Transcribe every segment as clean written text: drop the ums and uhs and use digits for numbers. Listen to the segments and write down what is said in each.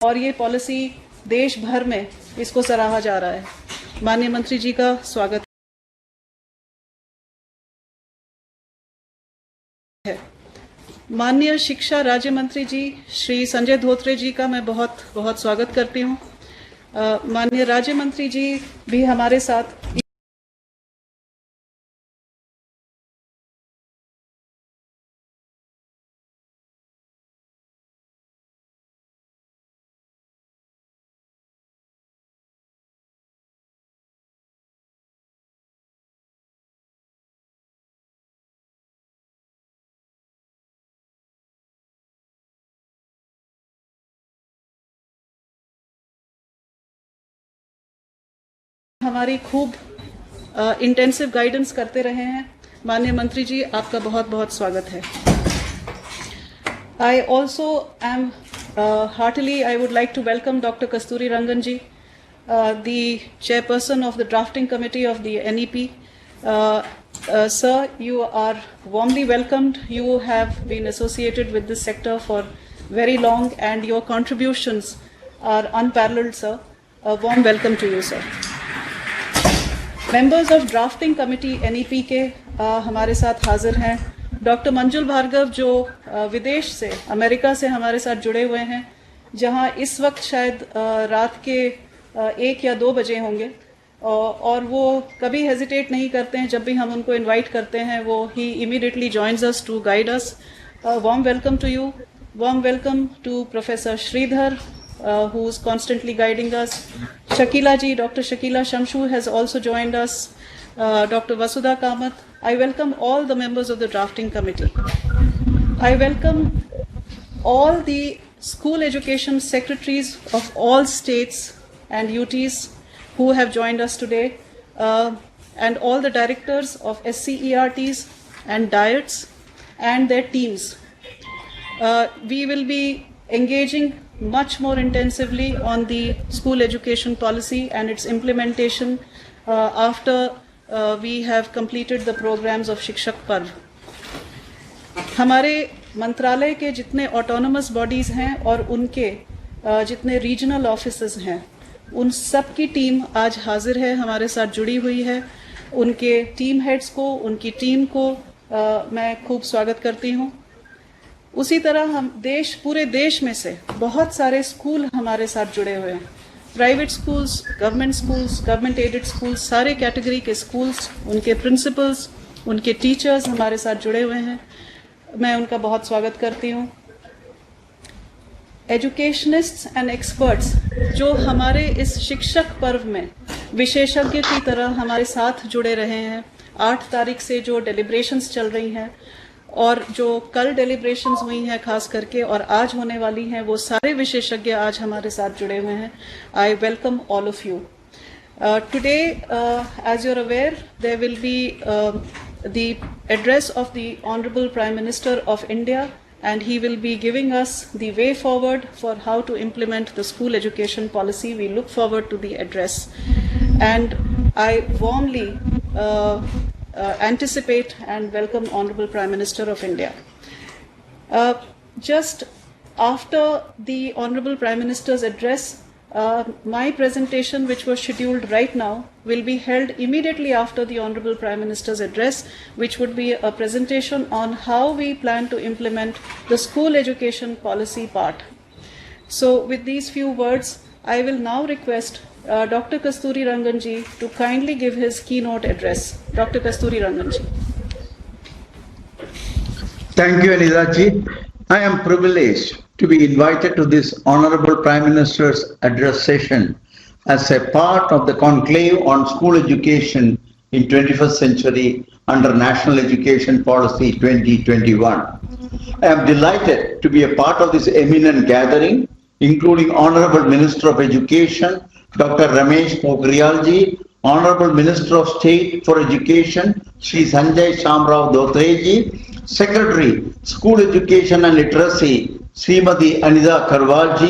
और ये पॉलिसी देश भर में इसको सराहा जा रहा है। माननीय मंत्री जी का स्वागत है। माननीय शिक्षा राज्य मंत्री जी श्री संजय धोत्रे जी का मैं बहुत बहुत स्वागत करती हूँ। माननीय राज्य मंत्री जी भी हमारे साथ हमारी खूब इंटेंसिव गाइडेंस करते रहे हैं। माननीय मंत्री जी, आपका बहुत बहुत स्वागत है। I also am heartily, I would like to welcome Dr. Kasturi Rangan ji, the chairperson of the drafting committee of the NEP. Sir, you are warmly welcomed. You have been associated with this sector for very long and your contributions are unparalleled, sir. A warm welcome to you, sir. Members of drafting committee NEP के हमारे साथ हाजिर हैं doctor मंजुल भार्गव, जो विदेश से America से हमारे साथ जुड़े हुए हैं, जहां इस वक्त शायद रात के 1 या 2 बजे होंगे, और वो कभी हेजिटेट नहीं करते हैं। जब भी हम उनको इनवाइट करते हैं वो ही immediately joins us to guide us. Warm welcome to you. Warm welcome to professor Sridhar, who is constantly guiding us. Shakila ji, Dr. Shakila Shamshu has also joined us. Dr. Vasudha Kamath. I welcome all the members of the drafting committee. I welcome all the school education secretaries of all states and UTs who have joined us today, and all the directors of SCERTs and diets and their teams. We will be engaging much more intensively on the school education policy and its implementation after we have completed the programs of Shikshak Parv. हमारे मंत्रालय के जितने autonomous bodies हैं और उनके जितने regional offices हैं, उन सब की टीम आज हाजिर है, हमारे साथ जुड़ी हुई है। उनके टीम हेड्स को, उनकी टीम को मैं खूब स्वागत करती हूँ। उसी तरह हम पूरे देश में से बहुत सारे स्कूल हमारे साथ जुड़े हुए हैं। Private schools, government aided schools, सारे कैटेगरी के स्कूल्स, उनके प्रिंसिपल्स, उनके टीचर्स हमारे साथ जुड़े हुए हैं। मैं उनका बहुत स्वागत करती हूँ। एजुकेशनिस्ट्स एंड एक्सपर्ट्स जो हमारे इस शिक्षक पर्व में विशेषज्ञ की तरह हमारे साथ जुड़े रहे हैं। 8 तारीख से जो डेलिब्रेशंस चल रही हैं और जो कल डेलिब्रेशंस हुई हैं खास करके और आज होने वाली हैं, वो सारे विशेषज्ञ आज हमारे साथ जुड़े हुए हैं। I welcome all of you. Today, as you are aware, there will be the address of the honourable prime minister of India, and he will be giving us the way forward for how to implement the school education policy. We look forward to the address, and I warmly anticipate and welcome Honorable Prime Minister of India. Just after the Honorable Prime Minister's address, my presentation, which was scheduled right now, will be held immediately after the Honorable Prime Minister's address, which would be a presentation on how we plan to implement the school education policy part. So with these few words, I will now request Dr. Kasturi Rangan ji to kindly give his keynote address. Dr. Kasturi Rangan ji. Thank you, Anita ji. I am privileged to be invited to this Honorable Prime Minister's address session as a part of the conclave on school education in 21st century under National Education Policy 2021. I am delighted to be a part of this eminent gathering, including Honorable Minister of Education, Dr. Ramesh Pokhriyal ji, Honorable Minister of State for Education, Shri Sanjay Shamrao Dhotare ji, Secretary, School Education and Literacy, Srimati Anita Karwal ji,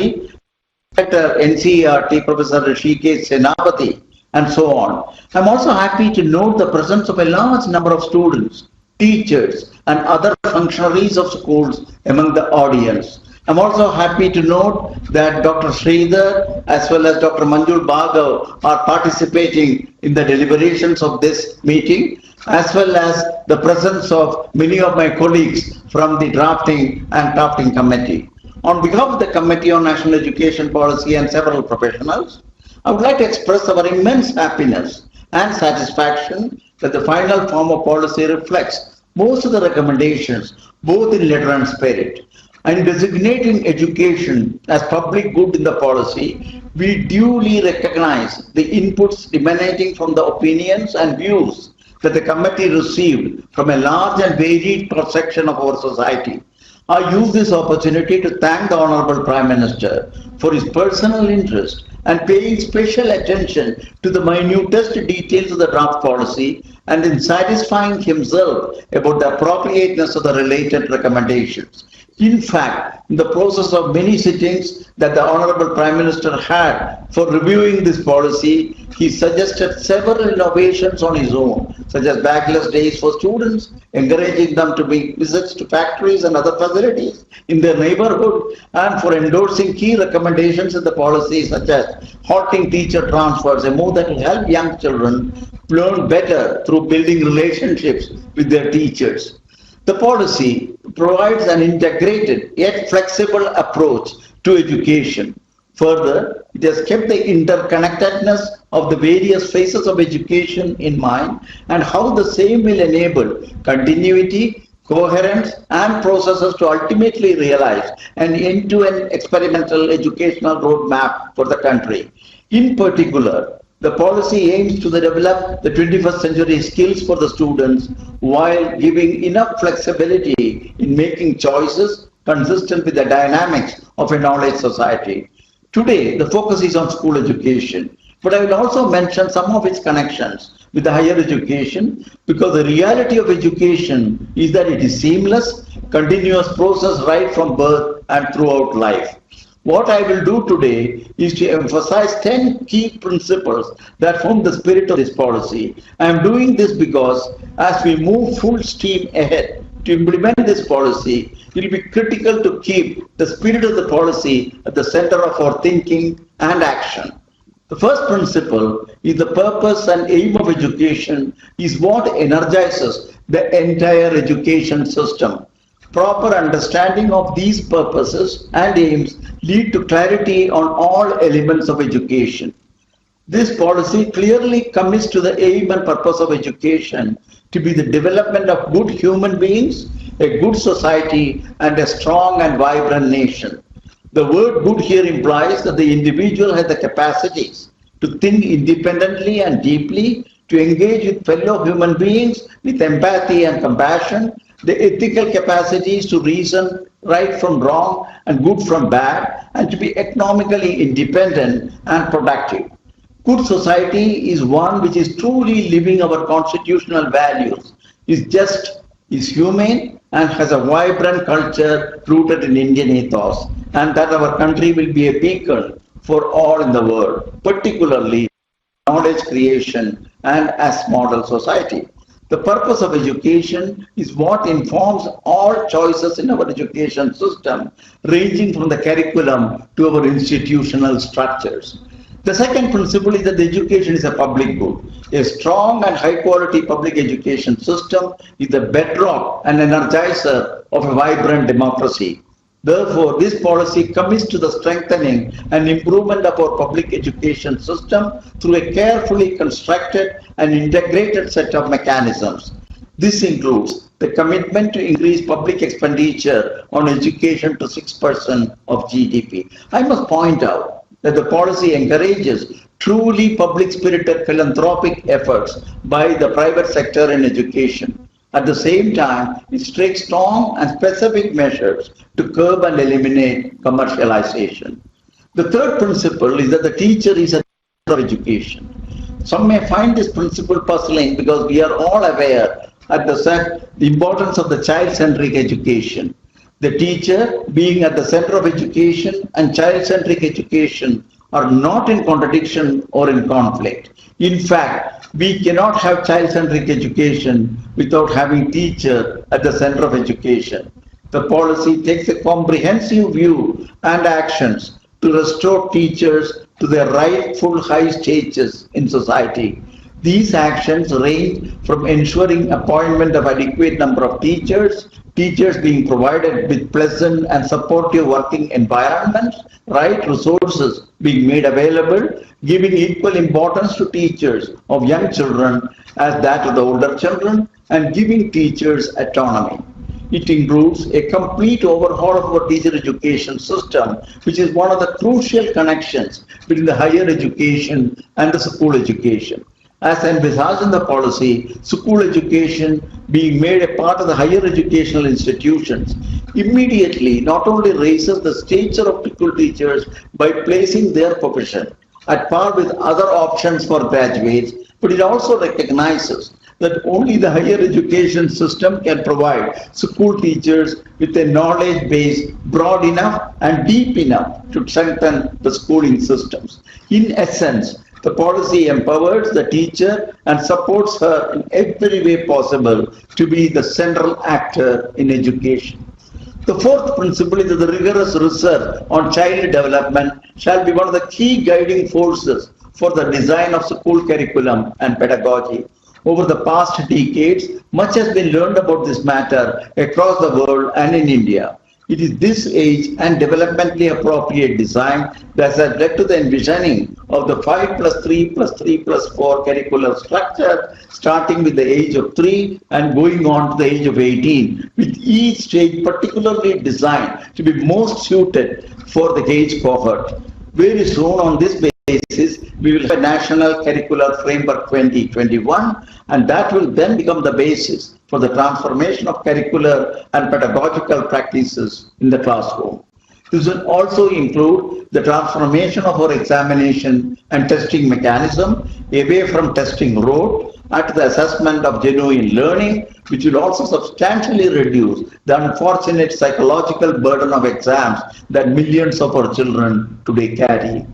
Director NCERT, Professor Rishikesh Senapati, and so on. I'm also happy to note the presence of a large number of students, teachers, and other functionaries of schools among the audience. I'm also happy to note that Dr. Sridhar as well as Dr. Manjul Bhargav are participating in the deliberations of this meeting, as well as the presence of many of my colleagues from the drafting and drafting committee. On behalf of the Committee on National Education Policy and several professionals, I would like to express our immense happiness and satisfaction that the final form of policy reflects most of the recommendations, both in letter and spirit. And designating education as public good in the policy, we duly recognize the inputs emanating from the opinions and views that the committee received from a large and varied cross-section of our society. I use this opportunity to thank the Honorable Prime Minister for his personal interest and paying special attention to the minutest details of the draft policy and in satisfying himself about the appropriateness of the related recommendations. In fact, in the process of many sittings that the Honorable Prime Minister had for reviewing this policy, he suggested several innovations on his own, such as backless days for students, encouraging them to make visits to factories and other facilities in their neighborhood, and for endorsing key recommendations in the policy, such as halting teacher transfers, a move that will help young children learn better through building relationships with their teachers. The policy provides an integrated yet flexible approach to education. Further, it has kept the interconnectedness of the various phases of education in mind and how the same will enable continuity, coherence, and processes to ultimately realize an end-to-end experimental educational roadmap for the country. In particular, the policy aims to develop the 21st century skills for the students while giving enough flexibility in making choices consistent with the dynamics of a knowledge society. Today, the focus is on school education, but I will also mention some of its connections with the higher education, because the reality of education is that it is seamless, continuous process right from birth and throughout life. What I will do today is to emphasize 10 key principles that form the spirit of this policy. I am doing this because as we move full steam ahead to implement this policy, it will be critical to keep the spirit of the policy at the center of our thinking and action. The first principle is the purpose and aim of education is what energizes the entire education system. Proper understanding of these purposes and aims lead to clarity on all elements of education. This policy clearly commits to the aim and purpose of education to be the development of good human beings, a good society, and a strong and vibrant nation. The word good here implies that the individual has the capacities to think independently and deeply, to engage with fellow human beings with empathy and compassion, the ethical capacities to reason right from wrong and good from bad, and to be economically independent and productive. Good society is one which is truly living our constitutional values, is just, is humane, and has a vibrant culture rooted in Indian ethos, and that our country will be a beacon for all in the world, particularly knowledge creation and as model society. The purpose of education is what informs all choices in our education system, ranging from the curriculum to our institutional structures. The second principle is that the education is a public good. A strong and high quality public education system is the bedrock and energizer of a vibrant democracy. Therefore, this policy commits to the strengthening and improvement of our public education system through a carefully constructed and integrated set of mechanisms. This includes the commitment to increase public expenditure on education to 6% of GDP. I must point out that the policy encourages truly public-spirited philanthropic efforts by the private sector in education. At the same time, it takes strong and specific measures to curb and eliminate commercialization. The third principle is that the teacher is a of education. Some may find this principle puzzling because we are all aware at the importance of the child-centric education. The teacher being at the center of education and child-centric education are not in contradiction or in conflict. In fact, we cannot have child-centric education without having teacher at the center of education. The policy takes a comprehensive view and actions to restore teachers to their rightful high status in society. These actions range from ensuring appointment of adequate number of teachers, teachers being provided with pleasant and supportive working environments, right resources being made available, giving equal importance to teachers of young children as that of the older children, and giving teachers autonomy. It includes a complete overhaul of our teacher education system, which is one of the crucial connections between the higher education and the school education. As envisaged in the policy, school education being made a part of the higher educational institutions immediately not only raises the stature of school teachers by placing their profession at par with other options for graduates, but it also recognizes that only the higher education system can provide school teachers with a knowledge base broad enough and deep enough to strengthen the schooling systems. In essence, the policy empowers the teacher and supports her in every way possible to be the central actor in education. The fourth principle is that the rigorous research on child development shall be one of the key guiding forces for the design of school curriculum and pedagogy. Over the past decades, much has been learned about this matter across the world and in India. It is this age and developmentally appropriate design that has led to the envisioning of the 5+3+3+4 curricular structure, starting with the age of 3 and going on to the age of 18, with each stage particularly designed to be most suited for the age cohort. Very soon on this basis, we will have a National Curricular Framework 2021, and that will then become the basis for the transformation of curricular and pedagogical practices in the classroom. This will also include the transformation of our examination and testing mechanism away from testing rote and to the assessment of genuine learning, which will also substantially reduce the unfortunate psychological burden of exams that millions of our children today carry.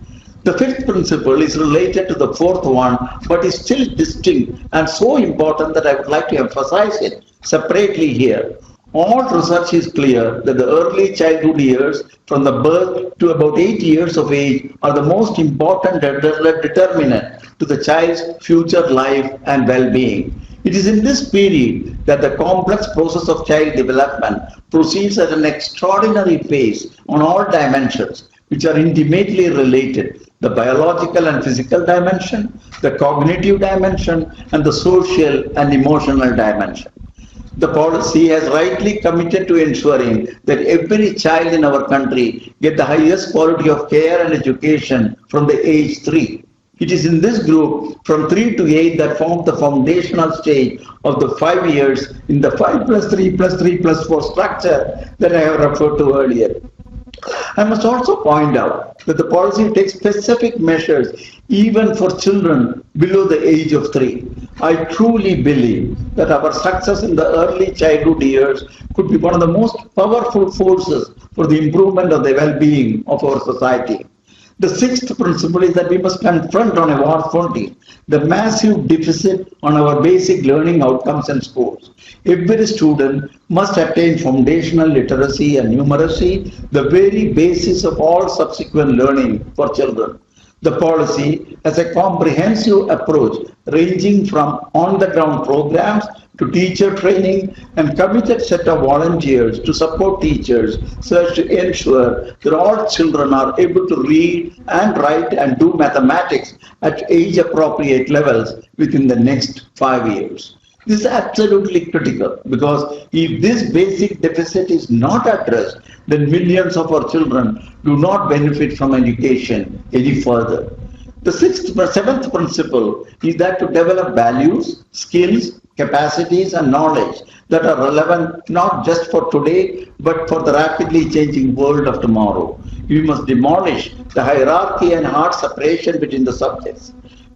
The fifth principle is related to the fourth one, but is still distinct and so important that I would like to emphasize it separately here. All research is clear that the early childhood years, from the birth to about 8 years of age, are the most important determinant to the child's future life and well-being. It is in this period that the complex process of child development proceeds at an extraordinary pace on all dimensions, which are intimately related: the biological and physical dimension, the cognitive dimension, and the social and emotional dimension. The policy has rightly committed to ensuring that every child in our country get the highest quality of care and education from the age 3. It is in this group from 3 to 8 that forms the foundational stage of the 5 years in the 5+3+3+4 structure that I have referred to earlier. I must also point out that the policy takes specific measures even for children below the age of 3. I truly believe that our success in the early childhood years could be one of the most powerful forces for the improvement of the well-being of our society. The sixth principle is that we must confront on a war footing the massive deficit on our basic learning outcomes in schools. Every student must attain foundational literacy and numeracy, the very basis of all subsequent learning for children. The policy has a comprehensive approach ranging from on-the-ground programs to teacher training and committed set of volunteers to support teachers so as to ensure that all children are able to read and write and do mathematics at age-appropriate levels within the next 5 years. This is absolutely critical because if this basic deficit is not addressed, then millions of our children do not benefit from education any further. The seventh principle is that to develop values, skills, capacities and knowledge that are relevant not just for today but for the rapidly changing world of tomorrow. We must demolish the hierarchy and hard separation between the subjects.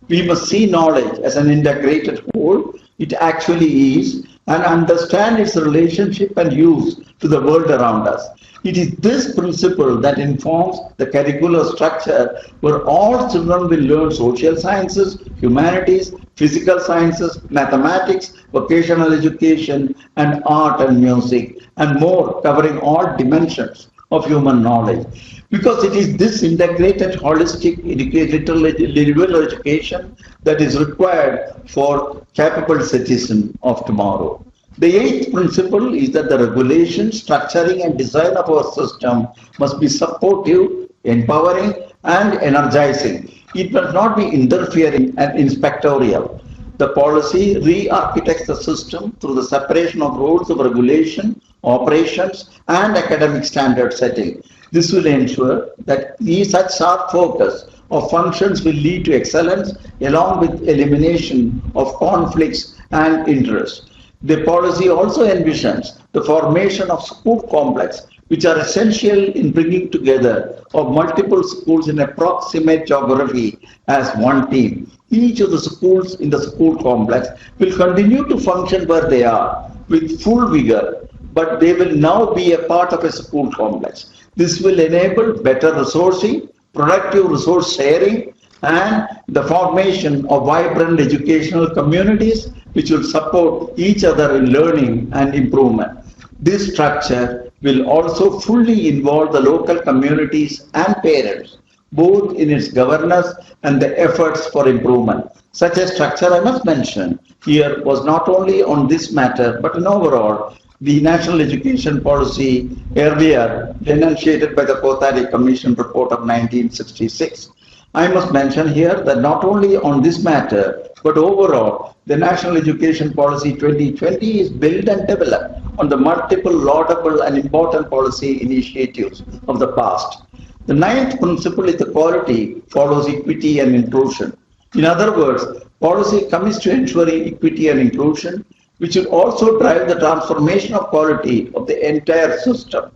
We must see knowledge as an integrated whole. It actually is, and understand its relationship and use to the world around us. It is this principle that informs the curricular structure where all children will learn social sciences, humanities, physical sciences, mathematics, vocational education, and art and music, and more, covering all dimensions of human knowledge. Because it is this integrated, holistic, individual education that is required for capable citizen of tomorrow. The eighth principle is that the regulation, structuring and design of our system must be supportive, empowering and energizing. It must not be interfering and inspectorial. The policy re-architects the system through the separation of roles of regulation, operations and academic standard setting. This will ensure that such sharp focus of functions will lead to excellence along with elimination of conflicts and interests. The policy also envisions the formation of school complexes, which are essential in bringing together of multiple schools in a proximate geography as one team. Each of the schools in the school complex will continue to function where they are with full vigor, but they will now be a part of a school complex. This will enable better resourcing, productive resource sharing, and the formation of vibrant educational communities which will support each other in learning and improvement. This structure will also fully involve the local communities and parents, both in its governance and the efforts for improvement. Such a structure, I must mention, here was not only on this matter, but in overall, the National Education Policy earlier enunciated by the Kothari Commission report of 1966. I must mention here that not only on this matter, but overall, the National Education Policy 2020 is built and developed on the multiple laudable and important policy initiatives of the past. The ninth principle is the quality follows equity and inclusion. In other words, policy commits to ensuring equity and inclusion, which will also drive the transformation of quality of the entire system.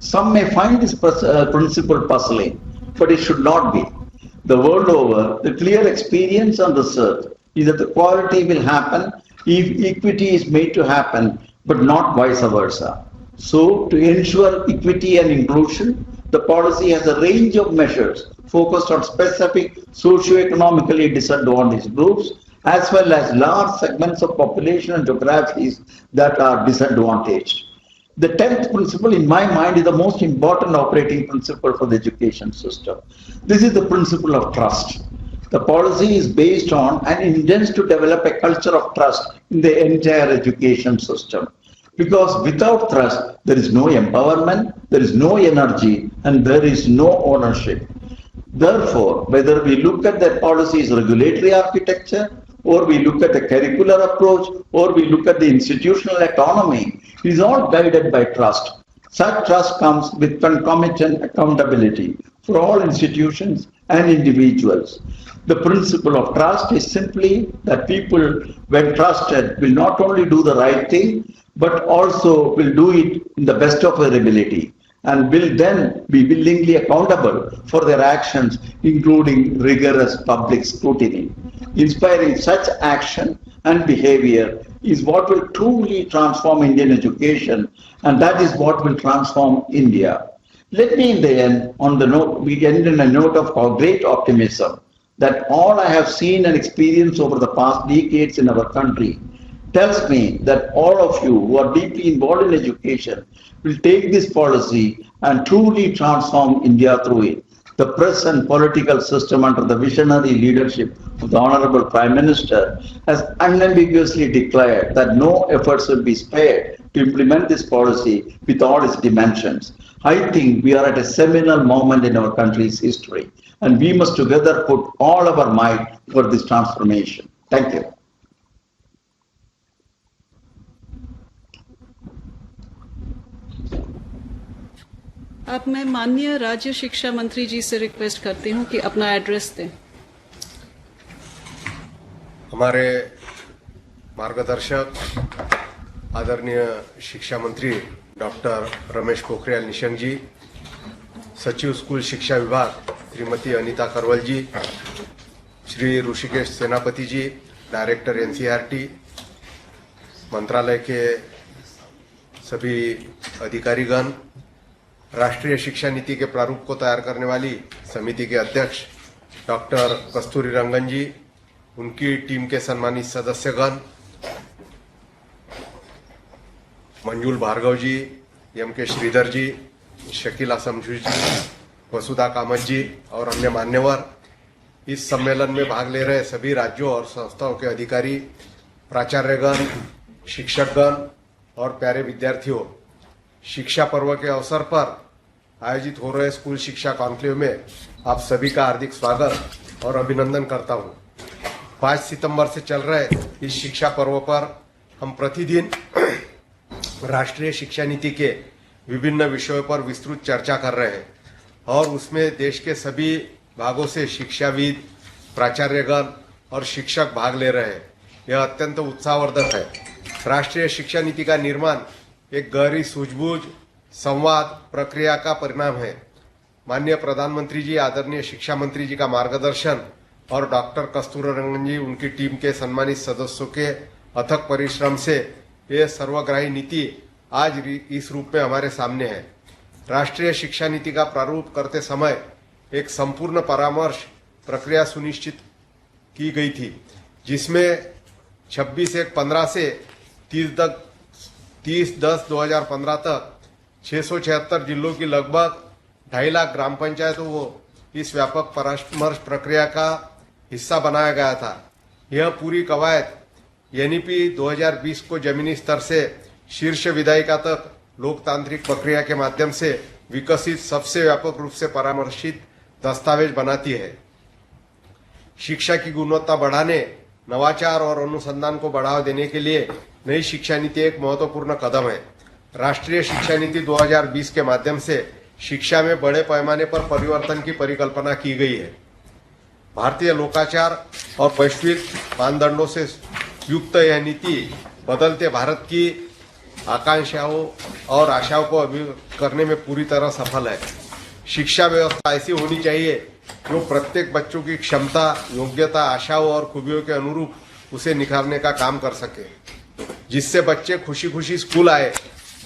Some may find this principle puzzling, but it should not be. The world over, the clear experience on this earth is that the quality will happen if equity is made to happen, but not vice versa. So, to ensure equity and inclusion, the policy has a range of measures focused on specific socio-economically disadvantaged groups, as well as large segments of population and geographies that are disadvantaged. The 10th principle, in my mind, is the most important operating principle for the education system. This is the principle of trust. The policy is based on and intends to develop a culture of trust in the entire education system. Because without trust, there is no empowerment, there is no energy, and there is no ownership. Therefore, whether we look at the policy's regulatory architecture, or we look at the curricular approach, or we look at the institutional autonomy, it is all guided by trust. Such trust comes with concomitant accountability for all institutions and individuals. The principle of trust is simply that people, when trusted, will not only do the right thing, but also will do it in the best of their ability, and will then be willingly accountable for their actions, including rigorous public scrutiny. Inspiring such action and behavior is what will truly transform Indian education, and that is what will transform India. Let me in the end, we end on a note of great optimism that all I have seen and experienced over the past decades in our country tells me that all of you who are deeply involved in education will take this policy and truly transform India through it. The present political system under the visionary leadership of the Honorable Prime Minister has unambiguously declared that no efforts will be spared to implement this policy with all its dimensions. I think we are at a seminal moment in our country's history, and we must together put all of our might for this transformation. Thank you. अब मैं माननीय राज्य शिक्षा मंत्री जी से request करती हूं कि अपना एड्रेस दें। हमारे मार्गदर्शक आदरणीय शिक्षा मंत्री डॉक्टर रमेश पोखरियाल निशंक जी, सचिव स्कूल शिक्षा विभाग श्रीमती अनीता करवल जी, श्री ऋषिकेश सेनापति जी, डायरेक्टर एनसीईआरटी, मंत्रालय के सभी अधिकारीगण, राष्ट्रीय शिक्षा नीति के प्रारूप को तैयार करने वाली समिति के अध्यक्ष डॉक्टर कस्तूरी रंगन जी, उनकी टीम के सम्मानित सदस्यगण, मंजुल भार्गव जी, एम के श्रीधर जी, शकीला समझू जी, वसुधा कामत जी और अन्य मान्यवर, इस सम्मेलन में भाग ले रहे सभी राज्यों और संस्थाओं के अधिकारी, प्राचार्यगण, शिक्षकगण और प्यारे विद्यार्थियों, शिक्षा पर्व के अवसर पर आयोजित हो रहे स्कूल शिक्षा कॉन्क्लेव में आप सभी का हार्दिक स्वागत और अभिनंदन करता हूं। 5 सितंबर से चल रहे इस शिक्षा पर्व पर हम प्रतिदिन राष्ट्रीय शिक्षा नीति के विभिन्न विषयों पर विस्तृत चर्चा कर रहे हैं और उसमें देश के सभी भागों से शिक्षाविद, प्राचार्यगण और शिक्षक भाग ले रहे हैं। यह अत्यंत उत्साहवर्धक है। राष्ट्रीय शिक्षा नीति का निर्माण एक गहरी सूझबूझ संवाद प्रक्रिया का परिणाम है। माननीय प्रधानमंत्री जी, आदरणीय शिक्षा मंत्री जी का मार्गदर्शन और डॉक्टर कस्तूरी रंगन जी, उनकी टीम के सम्मानित सदस्यों के अथक परिश्रम से यह सर्वग्राही नीति आज इस रूप में हमारे सामने है। राष्ट्रीय शिक्षा नीति का प्रारूप करते समय एक संपूर्ण परामर्श प्रक्रिया सुनिश्चित की गई थी, जिसमें 26/1/15 से 30/10/2015 तक 676 जिलों की लगभग 2.5 लाख ग्राम पंचायतों को इस व्यापक परामर्श प्रक्रिया का हिस्सा बनाया गया था। यह पूरी कवायद एनईपी 2020 को जमीनी स्तर से शीर्ष विधायिका तक लोकतांत्रिक प्रक्रिया के माध्यम से विकसित सबसे व्यापक रूप से परामर्शित दस्तावेज बनाती है। शिक्षा की गुणवत्ता बढ़ाने, नवाचार और अनुसंधान को बढ़ावा देने के लिए नई शिक्षा नीति एक महत्वपूर्ण कदम है। राष्ट्रीय शिक्षा नीति 2020 के माध्यम से शिक्षा में बड़े पैमाने पर परिवर्तन की परिकल्पना की गई है। भारतीय लोकाचार और वैश्विक मानदंडों से युक्त यह नीति बदलते भारत की आकांक्षाओं और आशाओं को अभिव्यक्त करने में पूरी तरह सफल है। शिक्षा व्यवस्था ऐसी होनी चाहिए जो प्रत्येक बच्चों की क्षमता, योग्यता, आशाओं और खूबियों के अनुरूप उसे निखारने का काम कर सके, जिससे बच्चे खुशी खुशी स्कूल आए,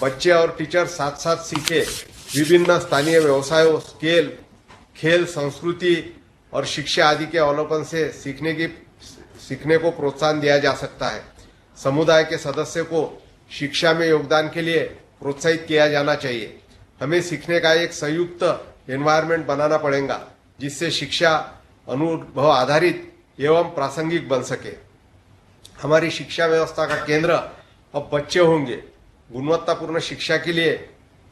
बच्चे और टीचर साथ साथ सीखे। विभिन्न स्थानीय व्यवसायों, स्केल, खेल, संस्कृति और शिक्षा आदि के अवलोकन से सीखने को प्रोत्साहन दिया जा सकता है। समुदाय के सदस्य को शिक्षा में योगदान के लिए प्रोत्साहित किया जाना चाहिए। हमें सीखने का एक संयुक्त एनवायरनमेंट बनाना पड़ेगा, जिससे शिक्षा अनुभव आधारित एवं प्रासंगिक बन सके। हमारी शिक्षा व्यवस्था का केंद्र अब बच्चे होंगे। गुणवत्तापूर्ण शिक्षा के लिए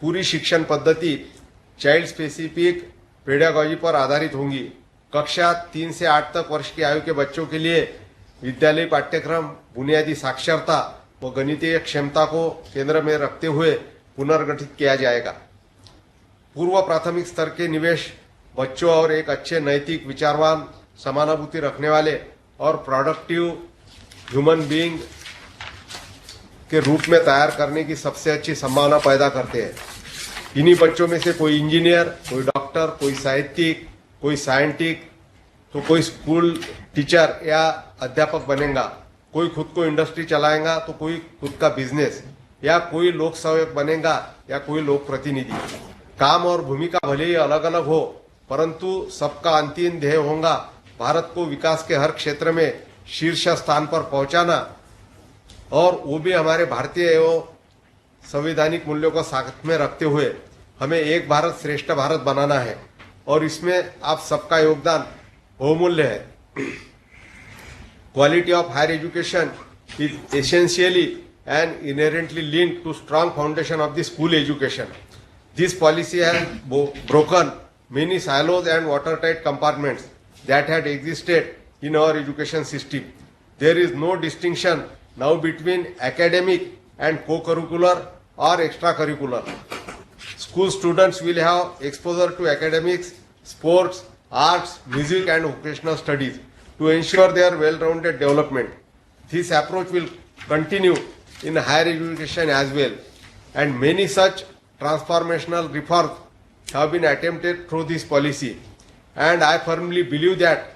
पूरी शिक्षण पद्धति चाइल्ड स्पेसिफिक पेडागॉजी पर आधारित होंगी। कक्षा 3 से 8 तक वर्ष की आयु के बच्चों के लिए विद्यालय पाठ्यक्रम बुनियादी साक्षरता व गणितीय क्षमता को केंद्र में रखते हुए पुनर्गठित किया जाएगा। पूर्व प्राथमिक स्तर के निवेश बच्चों और एक अच्छे नैतिक, विचारवान, समानुभूति रखने वाले और प्रोडक्टिव ह्यूमन बीइंग के रूप में तैयार करने की सबसे अच्छी संभावना पैदा करते हैं। इन्हीं बच्चों में से कोई इंजीनियर, कोई डॉक्टर, कोई साहित्यिक, कोई साइंटिस्ट, तो कोई स्कूल टीचर या अध्यापक बनेगा, कोई खुद को इंडस्ट्री चलाएगा तो कोई खुद का बिजनेस, या कोई लोक सेवक बनेगा या कोई लोक प्रतिनिधि। काम और भूमिका भले ही अलग अलग हो, परंतु सबका अंतिम ध्येय होगा भारत को विकास के हर क्षेत्र में शीर्ष स्थान पर पहुंचाना, और वो भी हमारे भारतीय एवं संवैधानिक मूल्यों को साथ में रखते हुए हमें एक भारत श्रेष्ठ भारत बनाना है, और इसमें आप सबका योगदान बहुमूल्य है। Quality of higher education is essentially and inherently linked to strong foundation of the school education. This policy has broken many silos and watertight compartments that had existed in our education system. There is no distinction now between academic and co-curricular or extracurricular. School students will have exposure to academics, sports, arts, music and vocational studies to ensure their well-rounded development. This approach will continue in higher education as well, and many such transformational reforms have been attempted through this policy, and I firmly believe that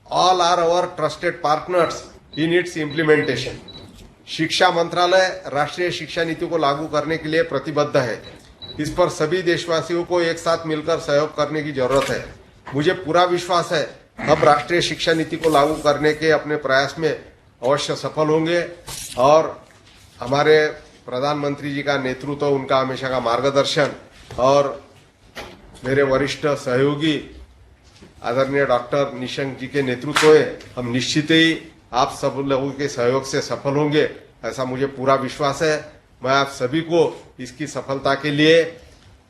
all are our trusted partners in its implementation. शिक्षा मंत्रालय राष्ट्रीय शिक्षा नीति को लागू करने के लिए प्रतिबद्ध है। इस पर सभी देशवासियों को एक साथ मिलकर सहयोग करने की जरूरत है। मुझे पूरा विश्वास है हम राष्ट्रीय शिक्षा नीति को लागू करने के अपने प्रयास में अवश्य सफल होंगे और हमारे प्रधानमंत्री जी का नेतृत्व, उनका हमेशा का मार्गदर्शन और मेरे वरिष्ठ सहयोगी आदरणीय डॉक्टर निशंक जी के नेतृत्व में हम निश्चित ही आप सब लोगों के सहयोग से सफल होंगे, ऐसा मुझे पूरा विश्वास है। मैं आप सभी को इसकी सफलता के लिए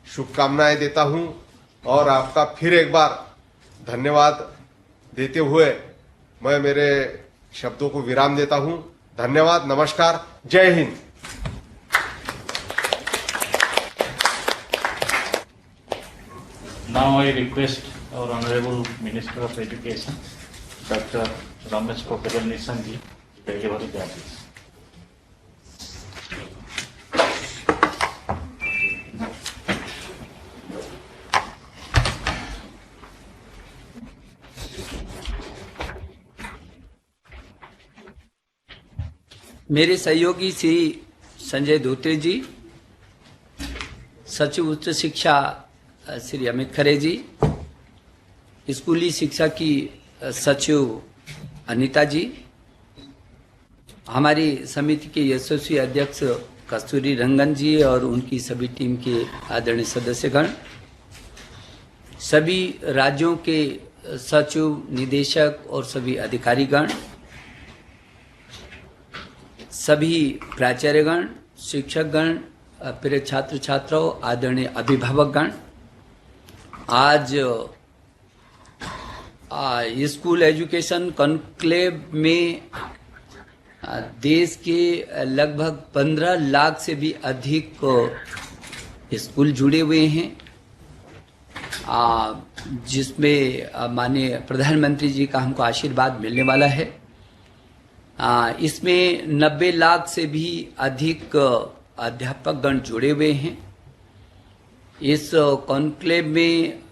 शुभकामनाएं देता हूं और आपका फिर एक बार धन्यवाद देते हुए मैं मेरे शब्दों को विराम देता हूं। धन्यवाद, नमस्कार, जय Hind. Now I request our Honorable Minister of Education, Dr. Ramesh Pokhriyal Nishank ji, to deliver the address. मेरे सहयोगी श्री संजय धोत्रे जी, सचिव उच्च शिक्षा श्री अमित खरे जी, स्कूली शिक्षा की सचिव अनीता जी, हमारी समिति के यशस्वी अध्यक्ष कस्तूरी रंगन जी और उनकी सभी टीम के आदरणीय सदस्यगण, सभी राज्यों के सचिव, निदेशक और सभी अधिकारीगण, सभी प्राचार्यगण, शिक्षकगण, प्रिय छात्र छात्राओं, आदरणीय अभिभावकगण, आज स्कूल एजुकेशन कॉन्क्लेव में देश के लगभग 15 लाख से भी अधिक स्कूल जुड़े हुए हैं, जिसमें माननीय प्रधानमंत्री जी का हमको आशीर्वाद मिलने वाला है। इसमें 90 लाख से भी अधिक अध्यापकगण जुड़े हुए हैं। इस कॉन्क्लेव में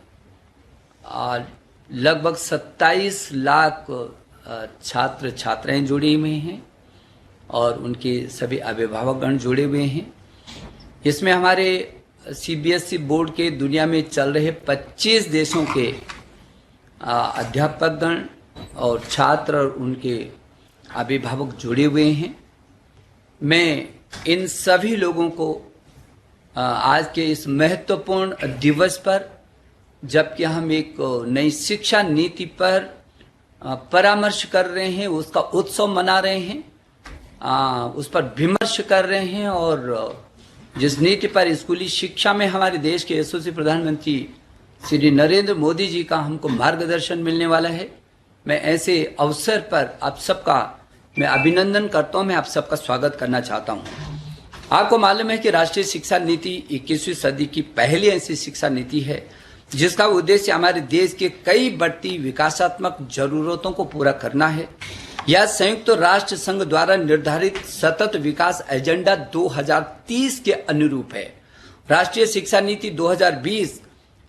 लगभग 27 लाख छात्र छात्राएं जुड़ी हुई हैं और उनके सभी अभिभावकगण जुड़े हुए हैं। इसमें हमारे सीबीएसई बोर्ड के दुनिया में चल रहे 25 देशों के अध्यापकगण और छात्र और उनके अभिभावक जुड़े हुए हैं। मैं इन सभी लोगों को आज के इस महत्वपूर्ण दिवस पर, जबकि हम एक नई शिक्षा नीति पर परामर्श कर रहे हैं, उसका उत्सव मना रहे हैं, उस पर विमर्श कर रहे हैं और जिस नीति पर स्कूली शिक्षा में हमारे देश के यशस्वी प्रधानमंत्री श्री नरेंद्र मोदी जी का हमको मार्गदर्शन मिलने वाला है, मैं ऐसे अवसर पर आप सबका मैं अभिनंदन करता हूं, मैं आप सबका स्वागत करना चाहता हूं। आपको मालूम है कि राष्ट्रीय शिक्षा नीति 21वीं सदी की पहली ऐसी शिक्षा नीति है जिसका उद्देश्य हमारे देश के कई बढ़ती विकासात्मक जरूरतों को पूरा करना है। यह संयुक्त राष्ट्र संघ द्वारा निर्धारित सतत विकास एजेंडा 2030 के अनुरूप है। राष्ट्रीय शिक्षा नीति 2020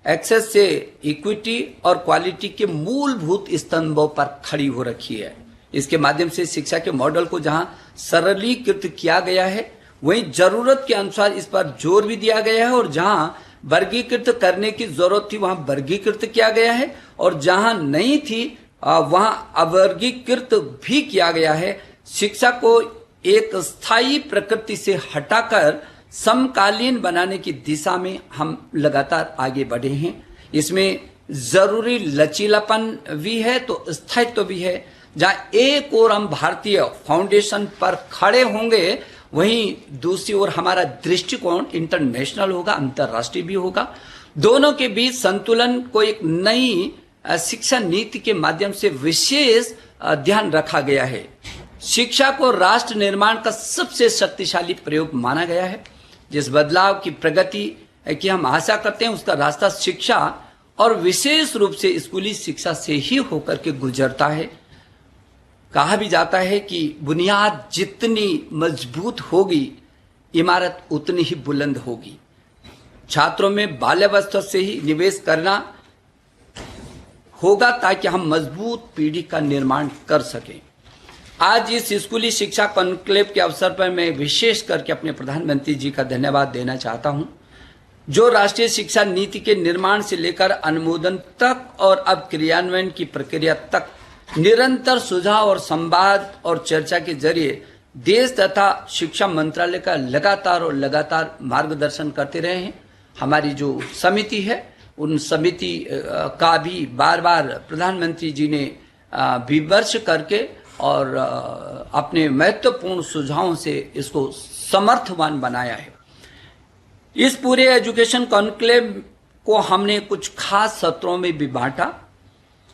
एक्सेस से इक्विटी और क्वालिटी के मूलभूत स्तंभों पर खड़ी हो रखी है। इसके माध्यम से शिक्षा के मॉडल को जहां सरलीकृत किया गया है, वहीं जरूरत के अनुसार इस पर जोर भी दिया गया है और जहां वर्गीकृत करने की जरूरत थी वहां वर्गीकृत किया गया है और जहां नहीं थी वहां अवर्गीकृत भी किया गया है। शिक्षा को एक स्थायी प्रकृति से हटाकर समकालीन बनाने की दिशा में हम लगातार आगे बढ़े हैं। इसमें जरूरी लचीलापन भी है तो स्थायित्व भी है। जहां एक ओर हम भारतीय फाउंडेशन पर खड़े होंगे, वहीं दूसरी ओर हमारा दृष्टिकोण इंटरनेशनल होगा, अंतर्राष्ट्रीय भी होगा। दोनों के बीच संतुलन को एक नई शिक्षा नीति के माध्यम से विशेष ध्यान रखा गया है। शिक्षा को राष्ट्र निर्माण का सबसे शक्तिशाली प्रयोग माना गया है। जिस बदलाव की प्रगति की हम आशा करते हैं, उसका रास्ता शिक्षा और विशेष रूप से स्कूली शिक्षा से ही होकर के गुजरता है। कहा भी जाता है कि बुनियाद जितनी मजबूत होगी, इमारत उतनी ही बुलंद होगी। छात्रों में बाल्यावस्था से ही निवेश करना होगा ताकि हम मजबूत पीढ़ी का निर्माण कर सकें। आज इस स्कूली शिक्षा कॉन्क्लेव के अवसर पर मैं विशेष करके अपने प्रधानमंत्री जी का धन्यवाद देना चाहता हूं, जो राष्ट्रीय शिक्षा नीति के निर्माण से लेकर अनुमोदन तक और अब क्रियान्वयन की प्रक्रिया तक निरंतर सुझाव और संवाद और चर्चा के जरिए देश तथा शिक्षा मंत्रालय का लगातार मार्गदर्शन करते रहे हैं। हमारी जो समिति है, उन समिति का भी बार बार प्रधानमंत्री जी ने विमर्श करके और अपने महत्वपूर्ण सुझावों से इसको समर्थवान बनाया है। इस पूरे एजुकेशन कॉन्क्लेव को हमने कुछ खास सत्रों में भी बांटा,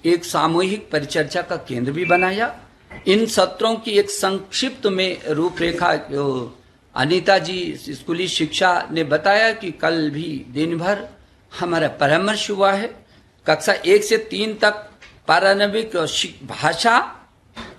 एक सामूहिक परिचर्चा का केंद्र भी बनाया। इन सत्रों की एक संक्षिप्त में रूपरेखा अनीता जी स्कूली शिक्षा ने बताया कि कल भी दिन भर हमारा परामर्श हुआ है। कक्षा 1 से 3 तक प्रारंभिक भाषा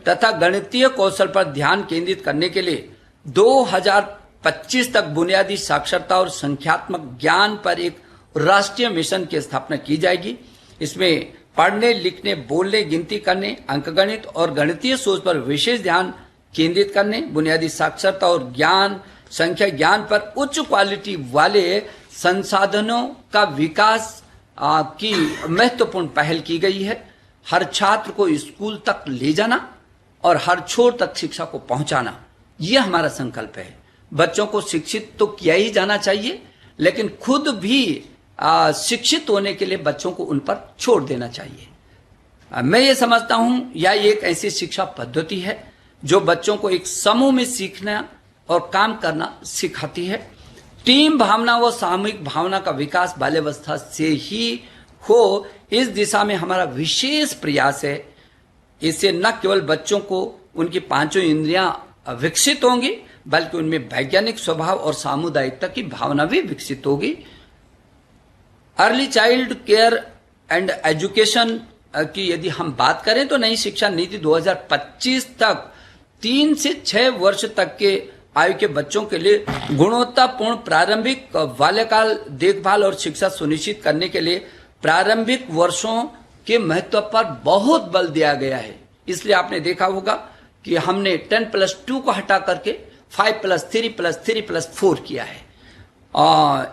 तथा गणितीय कौशल पर ध्यान केंद्रित करने के लिए 2025 तक बुनियादी साक्षरता और संख्यात्मक ज्ञान पर एक राष्ट्रीय मिशन की स्थापना की जाएगी। इसमें पढ़ने, लिखने, बोलने, गिनती करने, अंकगणित और गणितीय सोच पर विशेष ध्यान केंद्रित करने, बुनियादी साक्षरता और ज्ञान, संख्या ज्ञान पर उच्च क्वालिटी वाले संसाधनों का विकास की महत्वपूर्ण पहल की गई है। हर छात्र को स्कूल तक ले जाना और हर छोर तक शिक्षा को पहुंचाना, यह हमारा संकल्प है। बच्चों को शिक्षित तो किया ही जाना चाहिए, लेकिन खुद भी शिक्षित होने के लिए बच्चों को उन पर छोड़ देना चाहिए। मैं ये समझता हूं यह एक ऐसी शिक्षा पद्धति है जो बच्चों को एक समूह में सीखना और काम करना सिखाती है। टीम भावना व सामूहिक भावना का विकास बाल्यावस्था से ही हो, इस दिशा में हमारा विशेष प्रयास है। इससे न केवल बच्चों को उनकी पांचों इंद्रियां विकसित होंगी, बल्कि उनमें वैज्ञानिक स्वभाव और सामुदायिकता की भावना भी विकसित होगी। Early child care and education की यदि हम बात करें तो नई शिक्षा नीति 2025 तक 3 से 6 वर्ष तक के आयु के बच्चों के लिए गुणवत्तापूर्ण प्रारंभिक बाल्यकाल देखभाल और शिक्षा सुनिश्चित करने के लिए प्रारंभिक वर्षों के महत्व पर बहुत बल दिया गया है। इसलिए आपने देखा होगा कि हमने 10+2 को हटा करके 5+3+3+4 किया है।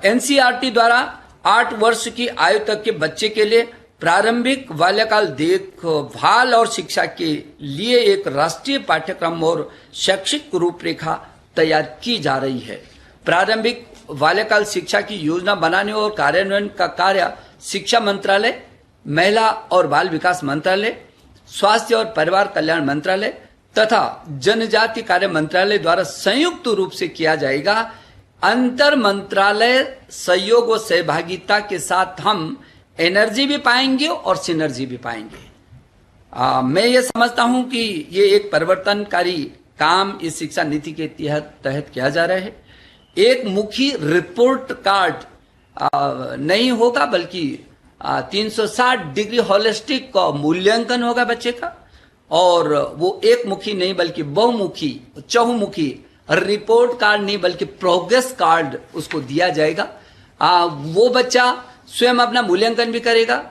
एनसीईआरटी द्वारा 8 वर्ष की आयु तक के बच्चे के लिए प्रारंभिक बाल्यकाल देखभाल और शिक्षा के लिए एक राष्ट्रीय पाठ्यक्रम और शैक्षिक रूपरेखा तैयार की जा रही है। प्रारंभिक बाल्यकाल शिक्षा की योजना बनाने और कार्यान्वयन का कार्य शिक्षा मंत्रालय, महिला और बाल विकास मंत्रालय, स्वास्थ्य और परिवार कल्याण मंत्रालय तथा जनजाति कार्य मंत्रालय द्वारा संयुक्त रूप से किया जाएगा। अंतर मंत्रालय सहयोग व सहभागिता के साथ हम एनर्जी भी पाएंगे और सिनर्जी भी पाएंगे। मैं ये समझता हूं कि ये एक परिवर्तनकारी काम इस शिक्षा नीति के तहत किया जा रहा है। एक मुखी रिपोर्ट कार्ड नहीं होगा, बल्कि 360 डिग्री होलिस्टिक मूल्यांकन होगा बच्चे का, और वो एक मुखी नहीं बल्कि बहुमुखी, चहुमुखी रिपोर्ट कार्ड नहीं बल्कि प्रोग्रेस कार्ड उसको दिया जाएगा। वो बच्चा स्वयं अपना मूल्यांकन भी करेगा,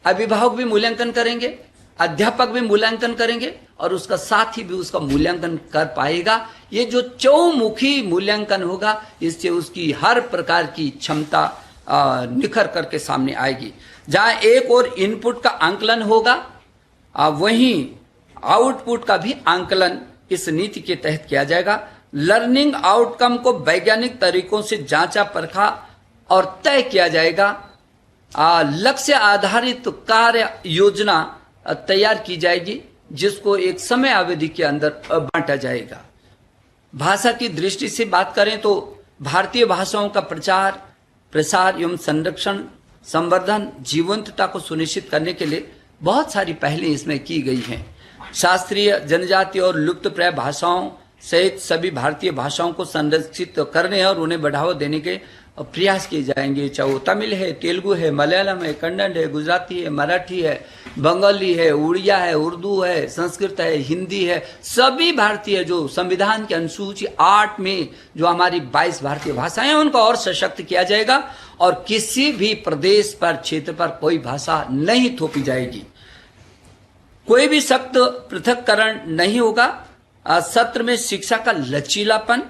अभिभावक भी मूल्यांकन करेंगे, अध्यापक भी मूल्यांकन करेंगे और उसका साथी भी उसका मूल्यांकन कर पाएगा। ये जो चौमुखी मूल्यांकन होगा, इससे उसकी हर प्रकार की क्षमता निखर करके सामने आएगी। जहां एक और इनपुट का आंकलन होगा, वहीं आउटपुट का भी आंकलन इस नीति के तहत किया जाएगा। लर्निंग आउटकम को वैज्ञानिक तरीकों से जांचा परखा और तय किया जाएगा। लक्ष्य आधारित कार्य योजना तैयार की जाएगी, जिसको एक समय अवधि के अंदर बांटा जाएगा। भाषा की दृष्टि से बात करें तो भारतीय भाषाओं का प्रचार, प्रसार एवं संरक्षण, संवर्धन, जीवंतता को सुनिश्चित करने के लिए बहुत सारी पहलें इसमें की गई हैं। शास्त्रीय, जनजातीय और लुप्तप्राय भाषाओं सहित सभी भारतीय भाषाओं को संरक्षित करने और उन्हें बढ़ावा देने के प्रयास किए जाएंगे। चाहे वो तमिल है, तेलुगु है, मलयालम है, कन्नड़ है, गुजराती है, मराठी है, बंगाली है, उड़िया है, उर्दू है, संस्कृत है, हिंदी है, सभी भारतीय जो संविधान की अनुसूची 8 में जो हमारी 22 भारतीय भाषाएं हैं, उनको और सशक्त किया जाएगा और किसी भी प्रदेश पर, क्षेत्र पर कोई भाषा नहीं थोपी जाएगी। कोई भी सख्त पृथक्करण नहीं होगा। सत्र में शिक्षा का लचीलापन,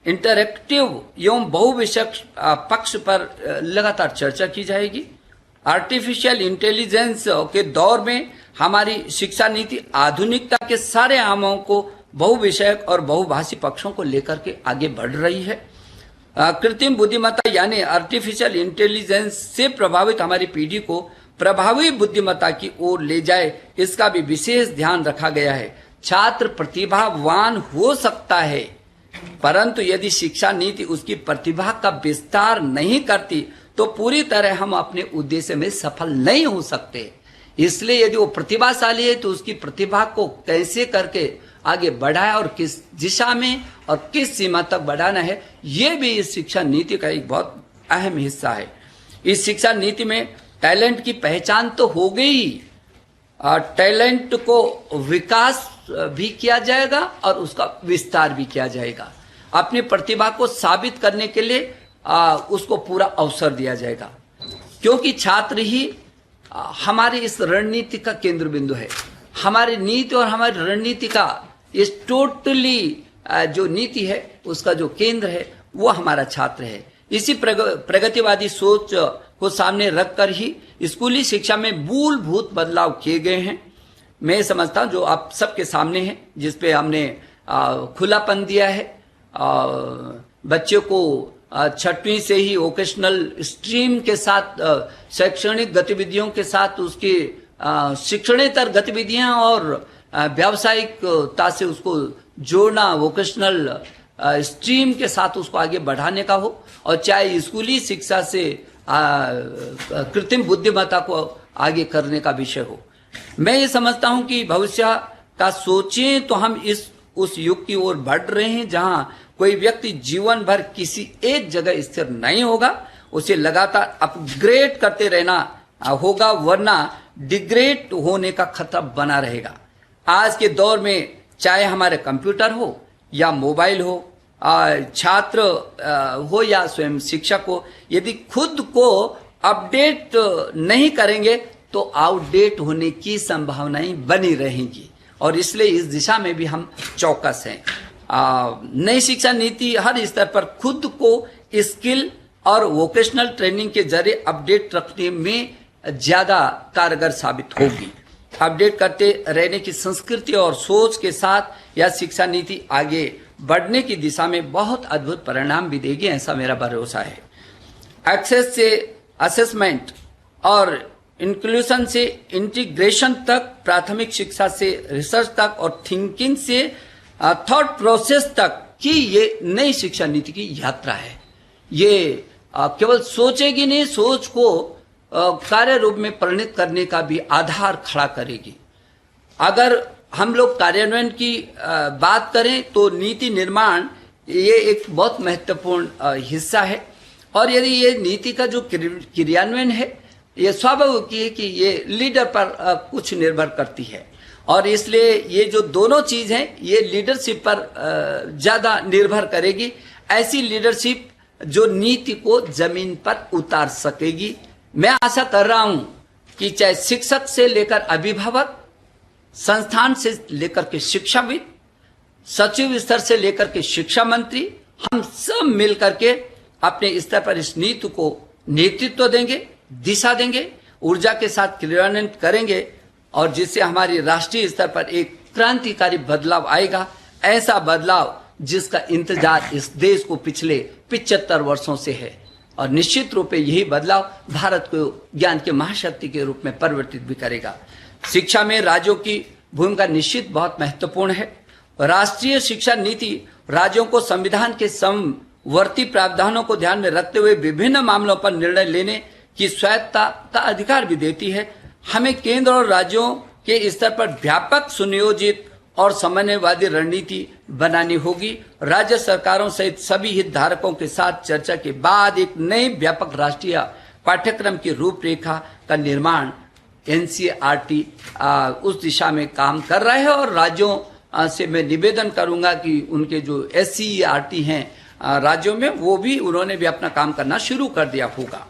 इंटरैक्टिव एवं बहुविषयक पक्ष पर लगातार चर्चा की जाएगी। आर्टिफिशियल इंटेलिजेंस के दौर में हमारी शिक्षा नीति आधुनिकता के सारे आयामों को बहुविषयक और बहुभाषी पक्षों को लेकर के आगे बढ़ रही है। कृत्रिम बुद्धिमत्ता यानी आर्टिफिशियल इंटेलिजेंस से प्रभावित हमारी पीढ़ी को प्रभावी बुद्धिमत्ता की ओर ले जाए, इसका भी विशेष ध्यान रखा गया है। छात्र प्रतिभावान हो सकता है, परंतु यदि शिक्षा नीति उसकी प्रतिभा का विस्तार नहीं करती तो पूरी तरह हम अपने उद्देश्य में सफल नहीं हो सकते। इसलिए यदि वो प्रतिभाशाली है तो उसकी प्रतिभा को कैसे करके आगे बढ़ाए और किस दिशा में और किस सीमा तक बढ़ाना है, ये भी इस शिक्षा नीति का एक बहुत अहम हिस्सा है। इस शिक्षा नीति में टैलेंट की पहचान तो हो गई, टैलेंट को विकास भी किया जाएगा और उसका विस्तार भी किया जाएगा। अपनी प्रतिभा को साबित करने के लिए उसको पूरा अवसर दिया जाएगा, क्योंकि छात्र ही हमारी इस रणनीति का केंद्र बिंदु है। हमारी नीति और हमारी रणनीति का इस टोटली जो नीति है उसका जो केंद्र है वो हमारा छात्र है। इसी प्रगतिवादी सोच को सामने रखकर ही स्कूली शिक्षा में मूलभूत बदलाव किए गए हैं। मैं समझता हूं जो आप सबके सामने है, जिसपे हमने खुलापन दिया है। बच्चों को 6वीं से ही वोकेशनल स्ट्रीम के साथ शैक्षणिक गतिविधियों के साथ उसकी शिक्षणेतर गतिविधियां और व्यावसायिकता से उसको जोड़ना, वोकेशनल स्ट्रीम के साथ उसको आगे बढ़ाने का हो, और चाहे स्कूली शिक्षा से कृत्रिम बुद्धिमत्ता को आगे करने का विषय हो। मैं ये समझता हूं कि भविष्य का सोचें तो हम उस युग की ओर बढ़ रहे हैं जहां कोई व्यक्ति जीवन भर किसी एक जगह स्थिर नहीं होगा, उसे लगातार अपग्रेड करते रहना होगा, वरना डिग्रेड होने का खतरा बना रहेगा। आज के दौर में चाहे हमारे कंप्यूटर हो या मोबाइल हो, छात्र हो या स्वयं शिक्षक हो, यदि खुद को अपडेट नहीं करेंगे तो आउटडेट होने की संभावनाएं बनी रहेंगी, और इसलिए इस दिशा में भी हम चौकस हैं। नई शिक्षा नीति हर स्तर पर खुद को स्किल और वोकेशनल ट्रेनिंग के जरिए अपडेट रखने में ज्यादा कारगर साबित होगी। अपडेट करते रहने की संस्कृति और सोच के साथ यह शिक्षा नीति आगे बढ़ने की दिशा में बहुत अद्भुत परिणाम भी देगी, ऐसा मेरा भरोसा है। एक्सेस से असेसमेंट और इंक्लूजन से इंटीग्रेशन तक, प्राथमिक शिक्षा से रिसर्च तक और थिंकिंग से थॉट प्रोसेस तक की ये नई शिक्षा नीति की यात्रा है। ये केवल सोचेगी नहीं, सोच को कार्य रूप में परिणत करने का भी आधार खड़ा करेगी। अगर हम लोग कार्यान्वयन की बात करें तो नीति निर्माण ये एक बहुत महत्वपूर्ण हिस्सा है, और यदि ये नीति का जो क्रियान्वयन है ये स्वाभाविक है कि ये लीडर पर कुछ निर्भर करती है, और इसलिए ये जो दोनों चीज हैं ये लीडरशिप पर ज्यादा निर्भर करेगी। ऐसी लीडरशिप जो नीति को जमीन पर उतार सकेगी। मैं आशा कर रहा हूं कि चाहे शिक्षक से लेकर अभिभावक, संस्थान से लेकर के शिक्षाविद, सचिव स्तर से लेकर के शिक्षा मंत्री, हम सब मिलकर के अपने स्तर पर इस नीति को नेतृत्व देंगे, दिशा देंगे, ऊर्जा के साथ क्रियान्वयन करेंगे, और जिससे हमारी राष्ट्रीय स्तर पर एक क्रांतिकारी बदलाव आएगा। ऐसा बदलाव जिसका इंतजार इस देश को पिछले 75 वर्षों से है, और निश्चित रूप से यही बदलाव भारत को ज्ञान के महाशक्ति के रूप में परिवर्तित भी करेगा। शिक्षा में राज्यों की भूमिका निश्चित बहुत महत्वपूर्ण है। राष्ट्रीय शिक्षा नीति राज्यों को संविधान के समवर्ती प्रावधानों को ध्यान में रखते हुए विभिन्न मामलों पर निर्णय लेने की स्वायत्तता का अधिकार भी देती है। हमें केंद्र और राज्यों के स्तर पर व्यापक, सुनियोजित और समन्वयवादी रणनीति बनानी होगी। राज्य सरकारों सहित सभी हितधारकों के साथ चर्चा के बाद एक नई व्यापक राष्ट्रीय पाठ्यक्रम की रूपरेखा का निर्माण एनसीईआरटी उस दिशा में काम कर रहा है, और राज्यों से मैं निवेदन करूंगा कि उनके जो एससीईआरटी हैं राज्यों में, वो भी उन्होंने भी अपना काम करना शुरू कर दिया होगा।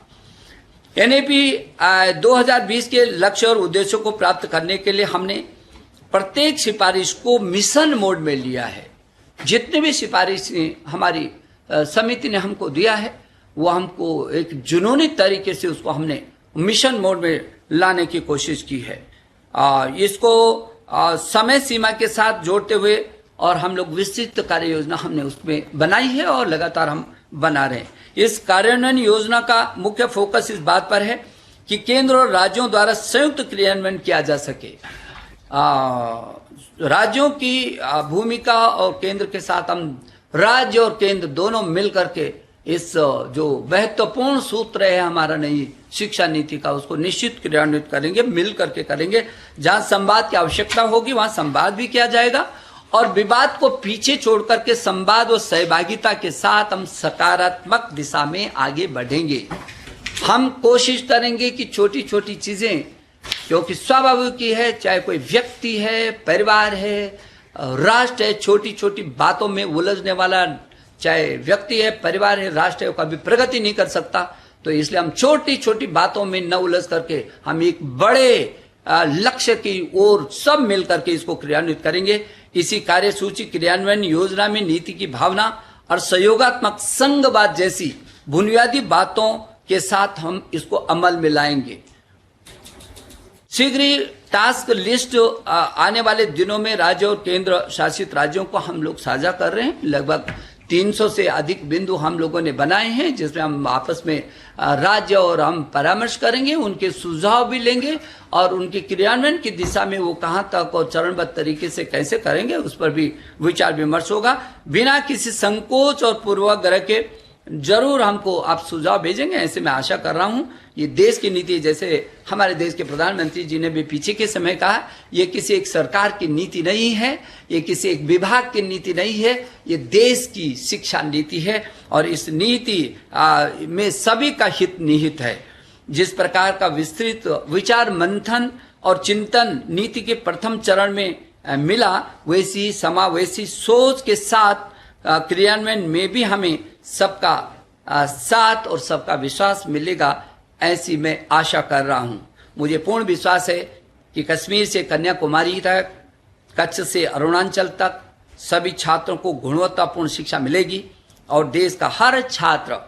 एनईपी 2020 के लक्ष्य और उद्देश्यों को प्राप्त करने के लिए हमने प्रत्येक सिफारिश को मिशन मोड में लिया है। जितने भी सिफारिश हमारी समिति ने हमको दिया है वो हमको एक जुनूनी तरीके से उसको हमने मिशन मोड में लाने की कोशिश की है। इसको समय सीमा के साथ जोड़ते हुए और हम लोग विस्तृत कार्य योजना हमने उसमें बनाई है और लगातार हम बना रहे हैं। इस कार्यान्वयन योजना का मुख्य फोकस इस बात पर है कि केंद्र और राज्यों द्वारा संयुक्त क्रियान्वयन किया जा सके। राज्यों की भूमिका और केंद्र के साथ हम राज्य और केंद्र दोनों मिल करके इस जो महत्वपूर्ण सूत्र है हमारा नई शिक्षा नीति का उसको निश्चित क्रियान्वित करेंगे, मिल करके करेंगे। जहां संवाद की आवश्यकता होगी वहां संवाद भी किया जाएगा और विवाद को पीछे छोड़ करके संवाद और सहभागिता के साथ हम सकारात्मक दिशा में आगे बढ़ेंगे। हम कोशिश करेंगे कि छोटी छोटी चीजें, क्योंकि स्वाभाविक ही है, चाहे कोई व्यक्ति है, परिवार है, राष्ट्र है, छोटी छोटी बातों में उलझने वाला चाहे व्यक्ति है, परिवार है, राष्ट्र है, कभी प्रगति नहीं कर सकता। तो इसलिए हम छोटी छोटी बातों में न उलझ करके हम एक बड़े लक्ष्य की ओर सब मिल करके इसको क्रियान्वित करेंगे। इसी कार्यसूची क्रियान्वयन योजना में नीति की भावना और सहयोगात्मक संघवाद जैसी बुनियादी बातों के साथ हम इसको अमल में लाएंगे। शीघ्र ही टास्क लिस्ट आने वाले दिनों में राज्य और केंद्र शासित राज्यों को हम लोग साझा कर रहे हैं। लगभग 300 से अधिक बिंदु हम लोगों ने बनाए हैं जिसमें हम आपस में राज्य और हम परामर्श करेंगे, उनके सुझाव भी लेंगे और उनके क्रियान्वयन की दिशा में वो कहां तक और चरणबद्ध तरीके से कैसे करेंगे उस पर भी विचार विमर्श होगा। बिना किसी संकोच और पूर्वाग्रह के जरूर हमको आप सुझाव भेजेंगे, ऐसे मैं आशा कर रहा हूं। ये देश की नीति, जैसे हमारे देश के प्रधानमंत्री जी ने भी पीछे के समय कहा, ये किसी एक सरकार की नीति नहीं है, ये किसी एक विभाग की नीति नहीं है, ये देश की शिक्षा नीति है और इस नीति में सभी का हित निहित है। जिस प्रकार का विस्तृत विचार मंथन और चिंतन नीति के प्रथम चरण में मिला, वैसी समावेशी सोच के साथ क्रियान्वयन में भी हमें सबका साथ और सबका विश्वास मिलेगा, ऐसी मैं आशा कर रहा हूं। मुझे पूर्ण विश्वास है कि कश्मीर से कन्याकुमारी तक, कच्छ से अरुणाचल तक सभी छात्रों को गुणवत्तापूर्ण शिक्षा मिलेगी और देश का हर छात्र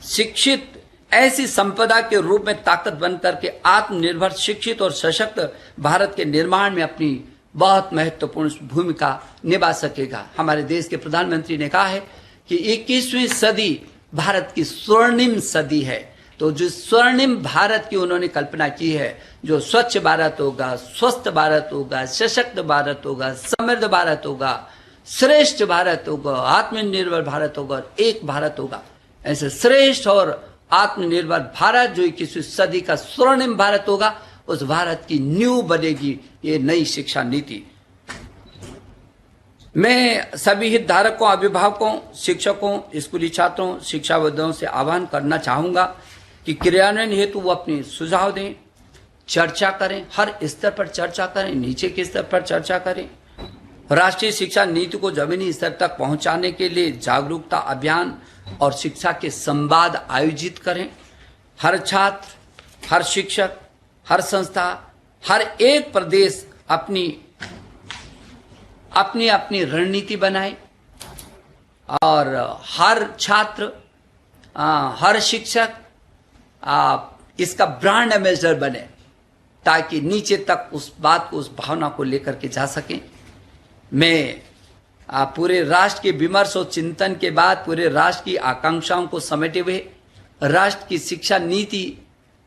शिक्षित ऐसी संपदा के रूप में ताकत बनकर के आत्मनिर्भर, शिक्षित और सशक्त भारत के निर्माण में अपनी बहुत महत्वपूर्ण भूमिका निभा सकेगा। हमारे देश के प्रधानमंत्री ने कहा है कि 21वीं सदी भारत की स्वर्णिम सदी है। तो जो स्वर्णिम भारत की उन्होंने कल्पना की है, जो स्वच्छ भारत होगा, स्वस्थ भारत होगा, सशक्त भारत होगा, समृद्ध भारत होगा, श्रेष्ठ भारत होगा, आत्मनिर्भर भारत होगा, एक भारत होगा, ऐसे श्रेष्ठ और आत्मनिर्भर भारत जो 21वीं सदी का स्वर्णिम भारत होगा, उस भारत की नींव बनेगी ये नई शिक्षा नीति। मैं सभी हितधारकों, अभिभावकों, शिक्षकों, स्कूली छात्रों, शिक्षाविदों से आह्वान करना चाहूंगा कि क्रियान्वयन हेतु वो अपने सुझाव दें, चर्चा करें, हर स्तर पर चर्चा करें, नीचे के स्तर पर चर्चा करें। राष्ट्रीय शिक्षा नीति को जमीनी स्तर तक पहुंचाने के लिए जागरूकता अभियान और शिक्षा के संवाद आयोजित करें। हर छात्र, हर शिक्षक, हर संस्था, हर एक प्रदेश अपनी अपनी रणनीति बनाए और हर छात्र, हर शिक्षक इसका ब्रांड एम्बेसडर बने ताकि नीचे तक उस बात को, उस भावना को लेकर के जा सकें। मैं पूरे राष्ट्र के विमर्श और चिंतन के बाद पूरे राष्ट्र की आकांक्षाओं को समेटे हुए राष्ट्र की शिक्षा नीति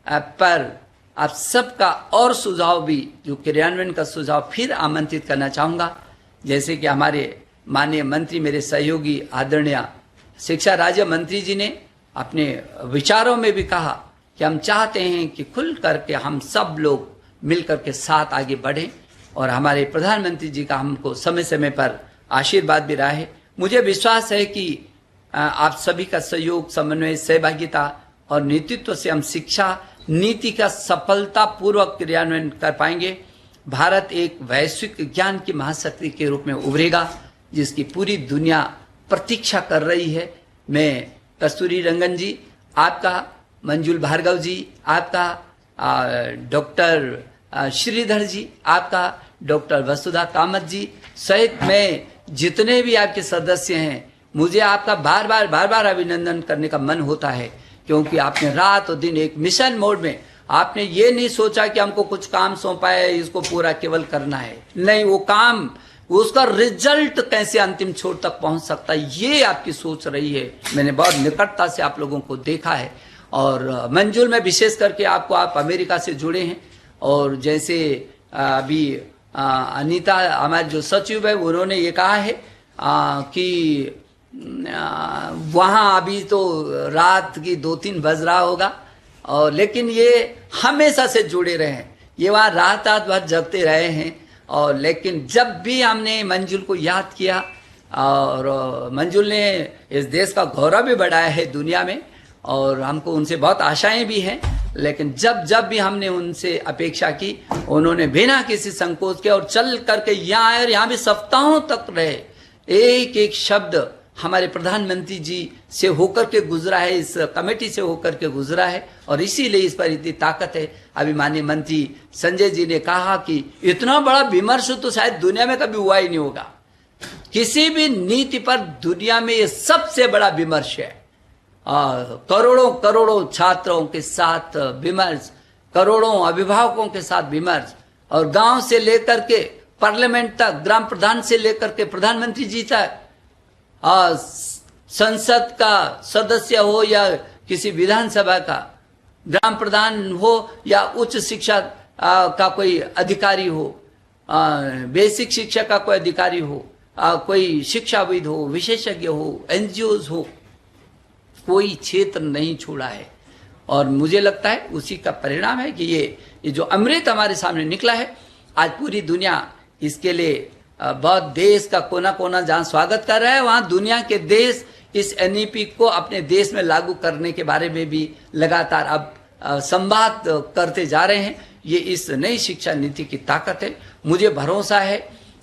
पर आप सबका और सुझाव भी, जो क्रियान्वयन का सुझाव, फिर आमंत्रित करना चाहूंगा। जैसे कि हमारे माननीय मंत्री, मेरे सहयोगी आदरणीय शिक्षा राज्य मंत्री जी ने अपने विचारों में भी कहा कि हम चाहते हैं कि खुल करके हम सब लोग मिलकर के साथ आगे बढ़ें और हमारे प्रधानमंत्री जी का हमको समय समय पर आशीर्वाद भी रहा है। मुझे विश्वास है कि आप सभी का सहयोग, समन्वय, सहभागिता और नेतृत्व से हम शिक्षा नीति का सफलतापूर्वक क्रियान्वयन कर पाएंगे। भारत एक वैश्विक ज्ञान की महाशक्ति के रूप में उभरेगा जिसकी पूरी दुनिया प्रतीक्षा कर रही है। मैं कस्तूरी रंगन जी आपका, मंजुल भार्गव जी आपका, डॉक्टर श्रीधर जी आपका, डॉक्टर वसुधा कामत जी सहित मैं जितने भी आपके सदस्य हैं, मुझे आपका बार बार अभिनंदन करने का मन होता है, क्योंकि आपने रात और दिन एक मिशन मोड में आपने ये नहीं सोचा कि हमको कुछ काम सौंपा है, इसको पूरा केवल करना है। नहीं, वो काम, उसका रिजल्ट कैसे अंतिम छोर तक पहुंच सकता है, ये आपकी सोच रही है। मैंने बहुत निकटता से आप लोगों को देखा है। और मंजुल में विशेष करके आपको, आप अमेरिका से जुड़े हैं, और जैसे अभी अनीता हमारे जो सचिव है उन्होंने ये कहा है कि वहाँ अभी तो रात की 2-3 बज रहा होगा, और लेकिन ये हमेशा से जुड़े रहे हैं, ये वहाँ रात भर जगते रहे हैं। और लेकिन जब भी हमने मंजुल को याद किया, और मंजुल ने इस देश का गौरव भी बढ़ाया है दुनिया में, और हमको उनसे बहुत आशाएं भी हैं, लेकिन जब भी हमने उनसे अपेक्षा की, उन्होंने बिना किसी संकोच के और चल करके यहाँ आए, और यहाँ भी सप्ताहों तक रहे। एक एक शब्द हमारे प्रधानमंत्री जी से होकर के गुजरा है, इस कमेटी से होकर के गुजरा है, और इसीलिए इस पर इतनी ताकत है। अभी माननीय मंत्री संजय जी ने कहा कि इतना बड़ा विमर्श तो शायद दुनिया में कभी हुआ ही नहीं होगा। किसी भी नीति पर दुनिया में ये सबसे बड़ा विमर्श है। करोड़ों छात्रों के साथ विमर्श, करोड़ों अभिभावकों के साथ विमर्श, और गांव से लेकर के पार्लियामेंट तक, ग्राम प्रधान से लेकर के प्रधानमंत्री जी तक, संसद का सदस्य हो या किसी विधानसभा का ग्राम प्रधान हो या उच्च शिक्षा का कोई अधिकारी हो, बेसिक शिक्षा का कोई अधिकारी हो, कोई शिक्षाविद हो, विशेषज्ञ हो, एनजीओज हो, कोई क्षेत्र नहीं छोड़ा है। और मुझे लगता है उसी का परिणाम है कि ये जो अमृत हमारे सामने निकला है, आज पूरी दुनिया इसके लिए बहुत देश का कोना कोना जहां स्वागत कर रहा है, वहां दुनिया के देश इस एनईपी को अपने देश में लागू करने के बारे में भी लगातार अब संवाद करते जा रहे हैं। ये इस नई शिक्षा नीति की ताकत है। मुझे भरोसा है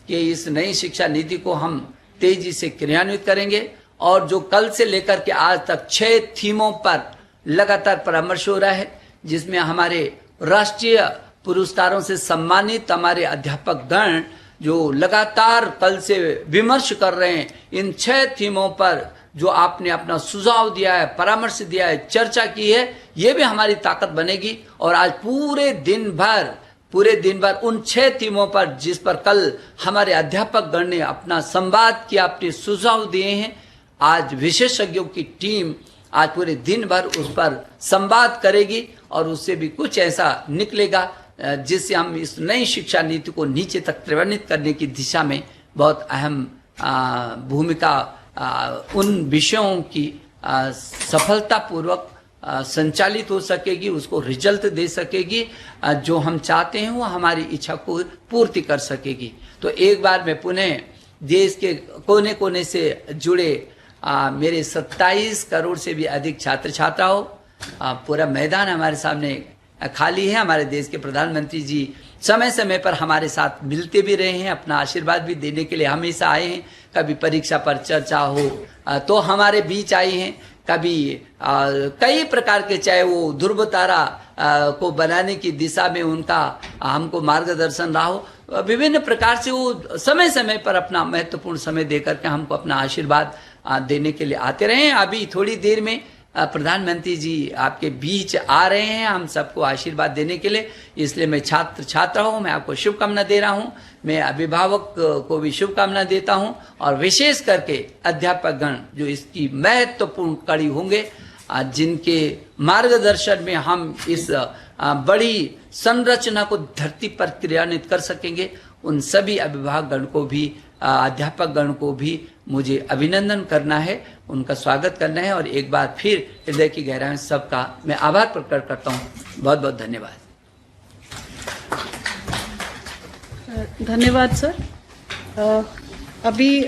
कि इस नई शिक्षा नीति को हम तेजी से क्रियान्वित करेंगे, और जो कल से लेकर के आज तक 6 थीमों पर लगातार परामर्श हो रहा है, जिसमें हमारे राष्ट्रीय पुरस्कारों से सम्मानित हमारे अध्यापक गण जो लगातार कल से विमर्श कर रहे हैं, इन 6 थीमों पर जो आपने अपना सुझाव दिया है, परामर्श दिया है, चर्चा की है, ये भी हमारी ताकत बनेगी। और आज पूरे दिन भर उन 6 थीमों पर, जिस पर कल हमारे अध्यापक गण ने अपना संवाद किया, अपने सुझाव दिए हैं, आज विशेषज्ञों की टीम आज पूरे दिन भर उस पर संवाद करेगी, और उससे भी कुछ ऐसा निकलेगा जिससे हम इस नई शिक्षा नीति को नीचे तक त्वरित करने की दिशा में बहुत अहम भूमिका, उन विषयों की सफलतापूर्वक संचालित हो सकेगी, उसको रिजल्ट दे सकेगी, जो हम चाहते हैं वो हमारी इच्छा को पूर्ति कर सकेगी। तो एक बार मैं पुनः देश के कोने कोने से जुड़े मेरे 27 करोड़ से भी अधिक छात्र छात्राओं, पूरा मैदान हमारे सामने खाली है। हमारे देश के प्रधानमंत्री जी समय समय पर हमारे साथ मिलते भी रहे हैं, अपना आशीर्वाद भी देने के लिए हमेशा आए हैं। कभी परीक्षा पर चर्चा हो तो हमारे बीच आए हैं, कभी कई प्रकार के, चाहे वो ध्रुव तारा को बनाने की दिशा में उनका हमको मार्गदर्शन रहा हो, विभिन्न प्रकार से वो समय समय पर अपना महत्वपूर्ण समय देकर के हमको अपना आशीर्वाद देने के लिए आते रहे हैं। अभी थोड़ी देर में प्रधानमंत्री जी आपके बीच आ रहे हैं हम सबको आशीर्वाद देने के लिए, इसलिए मैं छात्र हूँ, मैं आपको शुभकामना दे रहा हूँ। मैं अभिभावक को भी शुभकामना देता हूँ, और विशेष करके अध्यापक गण जो इसकी महत्वपूर्ण कड़ी होंगे, जिनके मार्गदर्शन में हम इस बड़ी संरचना को धरती पर क्रियान्वित कर सकेंगे, उन सभी अभिभावक गण को भी, अध्यापक गण को भी मुझे अभिनंदन करना है, उनका स्वागत करना है, और एक बार फिर हृदय की गहराई में सबका मैं आभार प्रकट करता हूँ। बहुत बहुत धन्यवाद। धन्यवाद सर। अभी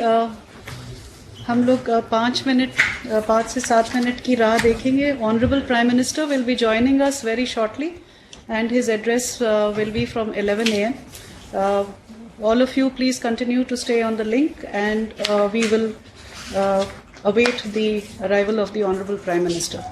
हम लोग 5 से 7 मिनट की राह देखेंगे। Honourable prime minister will be joining us very shortly and his address will be from 11 AM. All of you please continue to stay on the link, and we will await the arrival of the Honorable Prime Minister.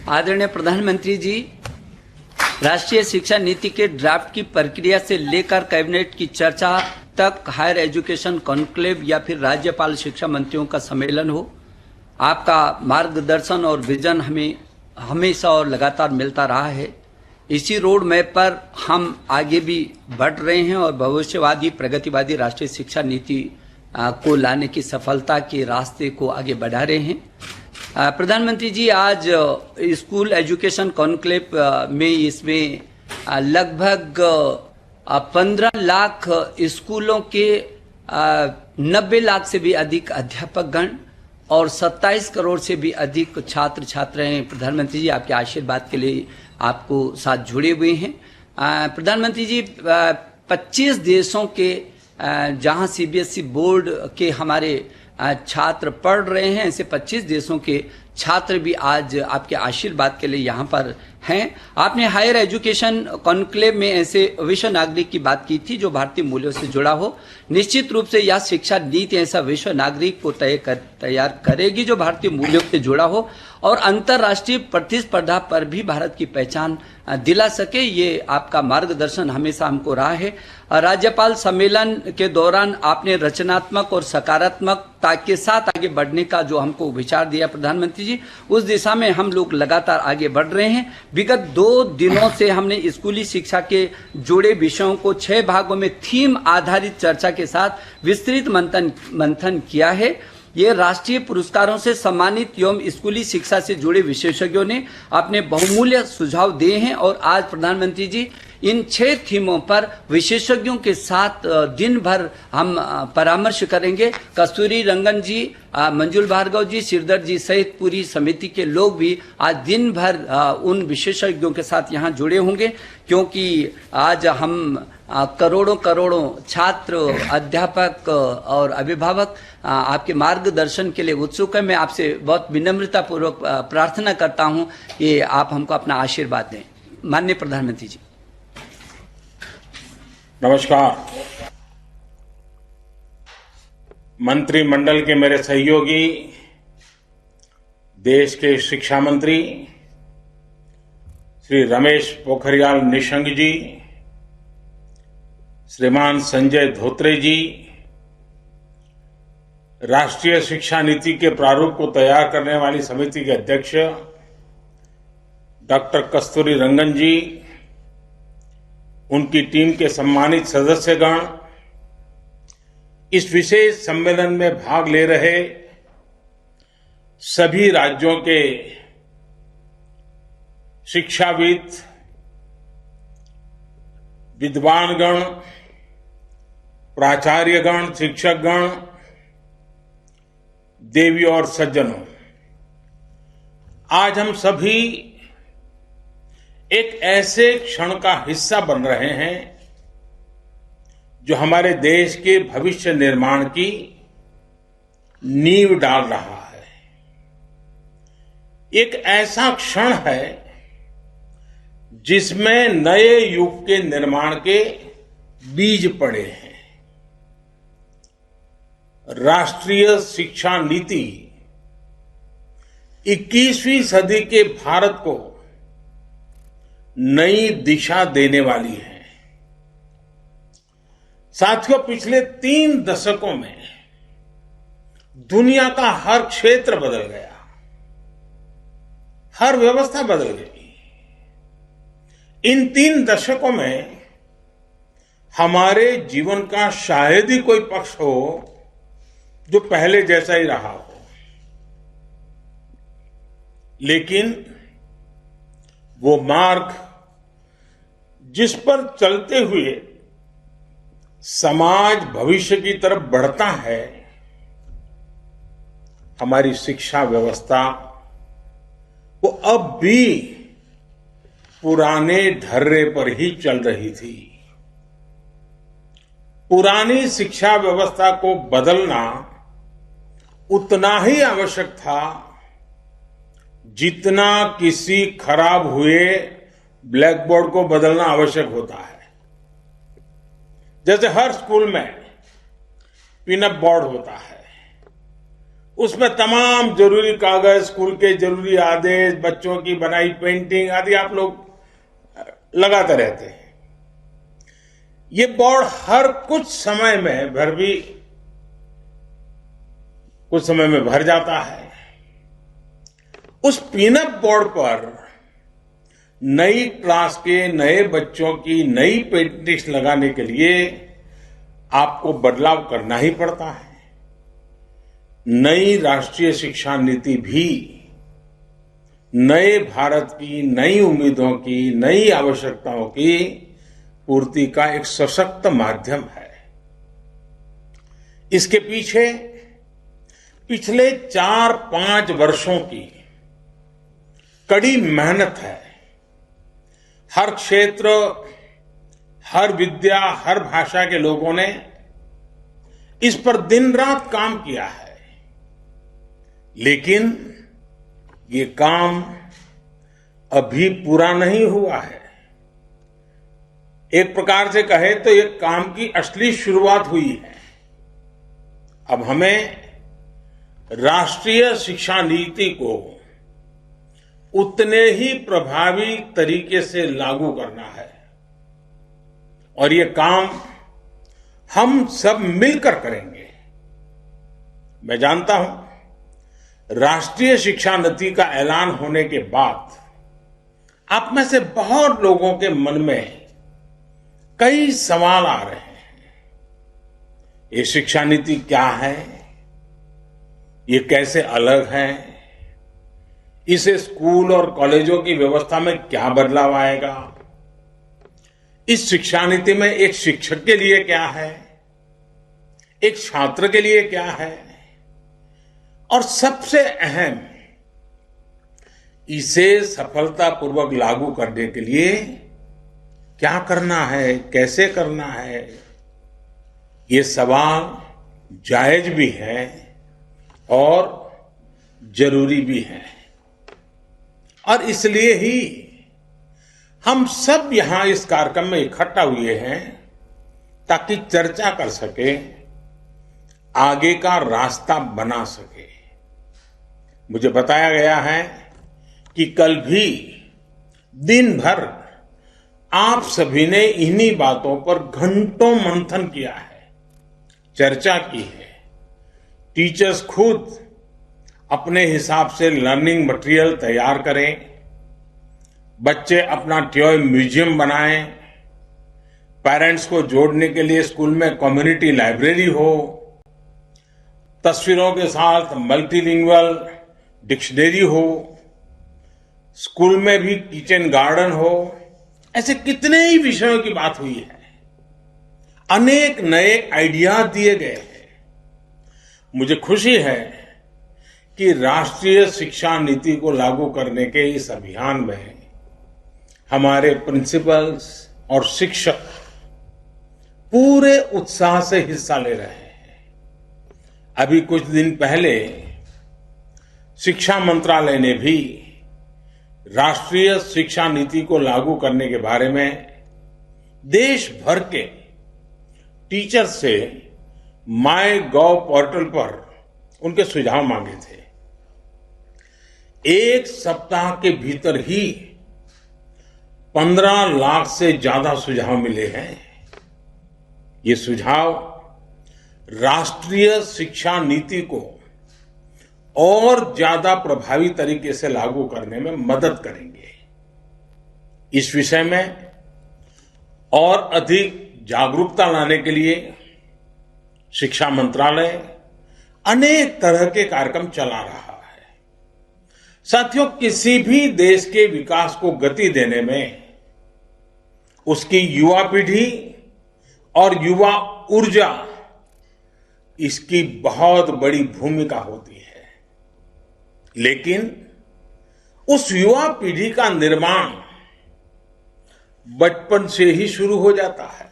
आदरणीय प्रधानमंत्री जी, राष्ट्रीय शिक्षा नीति के draft की प्रक्रिया से लेकर कैबिनेट की चर्चा तक हायर एजुकेशन कॉन्क्लेव या फिर राज्यपाल शिक्षा मंत्रियों का सम्मेलन हो, आपका मार्गदर्शन और विजन हमें हमेशा और लगातार मिलता रहा है। इसी रोड मैप पर हम आगे भी बढ़ रहे हैं और भविष्यवादी प्रगतिवादी राष्ट्रीय शिक्षा नीति को लाने की सफलता के रास्ते को आगे बढ़ा रहे हैं। प्रधानमंत्री जी, आज स्कूल एजुकेशन कॉन्क्लेव में इसमें लगभग 15 लाख स्कूलों के 90 लाख से भी अधिक अध्यापकगण और 27 करोड़ से भी अधिक छात्र छात्राएं प्रधानमंत्री जी आपके आशीर्वाद के लिए आपको साथ जुड़े हुए हैं। प्रधानमंत्री जी, 25 देशों के जहां सीबीएसई बोर्ड के हमारे छात्र पढ़ रहे हैं, ऐसे 25 देशों के छात्र भी आज आपके आशीर्वाद के लिए यहाँ पर हैं। आपने हायर एजुकेशन कॉन्क्लेव में ऐसे विश्व नागरिक की बात की थी जो भारतीय मूल्यों से जुड़ा हो। निश्चित रूप से यह शिक्षा नीति ऐसा विश्व नागरिक को तैयार करेगी जो भारतीय मूल्यों से जुड़ा हो और अंतर्राष्ट्रीय प्रतिस्पर्धा पर भी भारत की पहचान दिला सके। ये आपका मार्गदर्शन हमेशा हमको रहा है। राज्यपाल सम्मेलन के दौरान आपने रचनात्मक और सकारात्मकता के साथ आगे बढ़ने का जो हमको विचार दिया प्रधानमंत्री जी, उस दिशा में हम लोग लगातार आगे बढ़ रहे हैं। विगत 2 दिनों से हमने स्कूली शिक्षा के जुड़े विषयों को 6 भागों में थीम आधारित चर्चा के साथ विस्तृत मंथन किया है। ये राष्ट्रीय पुरस्कारों से सम्मानित एवं स्कूली शिक्षा से जुड़े विशेषज्ञों ने अपने बहुमूल्य सुझाव दिए हैं और आज प्रधानमंत्री जी इन 6 थीमों पर विशेषज्ञों के साथ दिन भर हम परामर्श करेंगे। कस्तूरी रंगन जी, मंजुल भार्गव जी, श्रीधर जी सहित पूरी समिति के लोग भी आज दिन भर उन विशेषज्ञों के साथ यहाँ जुड़े होंगे, क्योंकि आज हम करोड़ों छात्र, अध्यापक और अभिभावक आपके मार्गदर्शन के लिए उत्सुक है। मैं आपसे बहुत विनम्रता पूर्वक प्रार्थना करता हूं कि आप हमको अपना आशीर्वाद दें। माननीय प्रधानमंत्री जी। नमस्कार। मंत्रिमंडल के मेरे सहयोगी, देश के शिक्षा मंत्री श्री रमेश पोखरियाल निशंक जी, श्रीमान संजय धोत्रे जी, राष्ट्रीय शिक्षा नीति के प्रारूप को तैयार करने वाली समिति के अध्यक्ष डॉक्टर कस्तूरी रंगन जी, उनकी टीम के सम्मानित सदस्यगण, इस विशेष सम्मेलन में भाग ले रहे सभी राज्यों के शिक्षाविद, विद्वानगण, प्राचार्यगण, शिक्षकगण, देवी और सज्जनों, आज हम सभी एक ऐसे क्षण का हिस्सा बन रहे हैं जो हमारे देश के भविष्य निर्माण की नींव डाल रहा है। एक ऐसा क्षण है जिसमें नए युग के निर्माण के बीज पड़े हैं। राष्ट्रीय शिक्षा नीति 21वीं सदी के भारत को नई दिशा देने वाली है। साथियों, पिछले 3 दशकों में दुनिया का हर क्षेत्र बदल गया, हर व्यवस्था बदल गई। इन 3 दशकों में हमारे जीवन का शायद ही कोई पक्ष हो जो पहले जैसा ही रहा हो, लेकिन वो मार्ग जिस पर चलते हुए समाज भविष्य की तरफ बढ़ता है, हमारी शिक्षा व्यवस्था वो अब भी पुराने ढर्रे पर ही चल रही थी। पुरानी शिक्षा व्यवस्था को बदलना उतना ही आवश्यक था जितना किसी खराब हुए ब्लैक बोर्ड को बदलना आवश्यक होता है। जैसे हर स्कूल में पिनअप बोर्ड होता है, उसमें तमाम जरूरी कागज, स्कूल के जरूरी आदेश, बच्चों की बनाई पेंटिंग आदि आप लोग लगाते रहते हैं। ये बोर्ड हर कुछ समय में भर जाता है। उस पिनअप बोर्ड पर नई क्लास के नए बच्चों की नई पेंटिंग्स लगाने के लिए आपको बदलाव करना ही पड़ता है। नई राष्ट्रीय शिक्षा नीति भी नए भारत की नई उम्मीदों की नई आवश्यकताओं की पूर्ति का एक सशक्त माध्यम है। इसके पीछे पिछले 4-5 वर्षों की कड़ी मेहनत है। हर क्षेत्र, हर विद्या, हर भाषा के लोगों ने इस पर दिन रात काम किया है। लेकिन ये काम अभी पूरा नहीं हुआ है। एक प्रकार से कहे तो ये काम की असली शुरुआत हुई है। अब हमें राष्ट्रीय शिक्षा नीति को उतने ही प्रभावी तरीके से लागू करना है और ये काम हम सब मिलकर करेंगे। मैं जानता हूं राष्ट्रीय शिक्षा नीति का ऐलान होने के बाद आप में से बहुत लोगों के मन में कई सवाल आ रहे हैं। ये शिक्षा नीति क्या है? ये कैसे अलग है? इसे स्कूल और कॉलेजों की व्यवस्था में क्या बदलाव आएगा? इस शिक्षा नीति में एक शिक्षक के लिए क्या है, एक छात्र के लिए क्या है, और सबसे अहम, इसे सफलतापूर्वक लागू करने के लिए क्या करना है, कैसे करना है? ये सवाल जायज भी है और जरूरी भी है। और इसलिए ही हम सब यहां इस कार्यक्रम में इकट्ठा हुए हैं ताकि चर्चा कर सके, आगे का रास्ता बना सके। मुझे बताया गया है कि कल भी दिन भर आप सभी ने इन्हीं बातों पर घंटों मंथन किया है, चर्चा की है। टीचर्स खुद अपने हिसाब से लर्निंग मटेरियल तैयार करें, बच्चे अपना टॉय म्यूजियम बनाएं, पेरेंट्स को जोड़ने के लिए स्कूल में कम्युनिटी लाइब्रेरी हो, तस्वीरों के साथ मल्टीलिंगुअल डिक्शनरी हो, स्कूल में भी किचन गार्डन हो। ऐसे कितने ही विषयों की बात हुई है। अनेक नए आइडिया दिए गए हैं। मुझे खुशी है कि राष्ट्रीय शिक्षा नीति को लागू करने के इस अभियान में हमारे प्रिंसिपल्स और शिक्षक पूरे उत्साह से हिस्सा ले रहे हैं। अभी कुछ दिन पहले शिक्षा मंत्रालय ने भी राष्ट्रीय शिक्षा नीति को लागू करने के बारे में देश भर के टीचर से MyGov पोर्टल पर उनके सुझाव मांगे थे। एक सप्ताह के भीतर ही 15 लाख से ज्यादा सुझाव मिले हैं। ये सुझाव राष्ट्रीय शिक्षा नीति को और ज्यादा प्रभावी तरीके से लागू करने में मदद करेंगे। इस विषय में और अधिक जागरूकता लाने के लिए शिक्षा मंत्रालय अनेक तरह के कार्यक्रम चला रहा है। साथियों, किसी भी देश के विकास को गति देने में उसकी युवा पीढ़ी और युवा ऊर्जा, इसकी बहुत बड़ी भूमिका होती है। लेकिन उस युवा पीढ़ी का निर्माण बचपन से ही शुरू हो जाता है।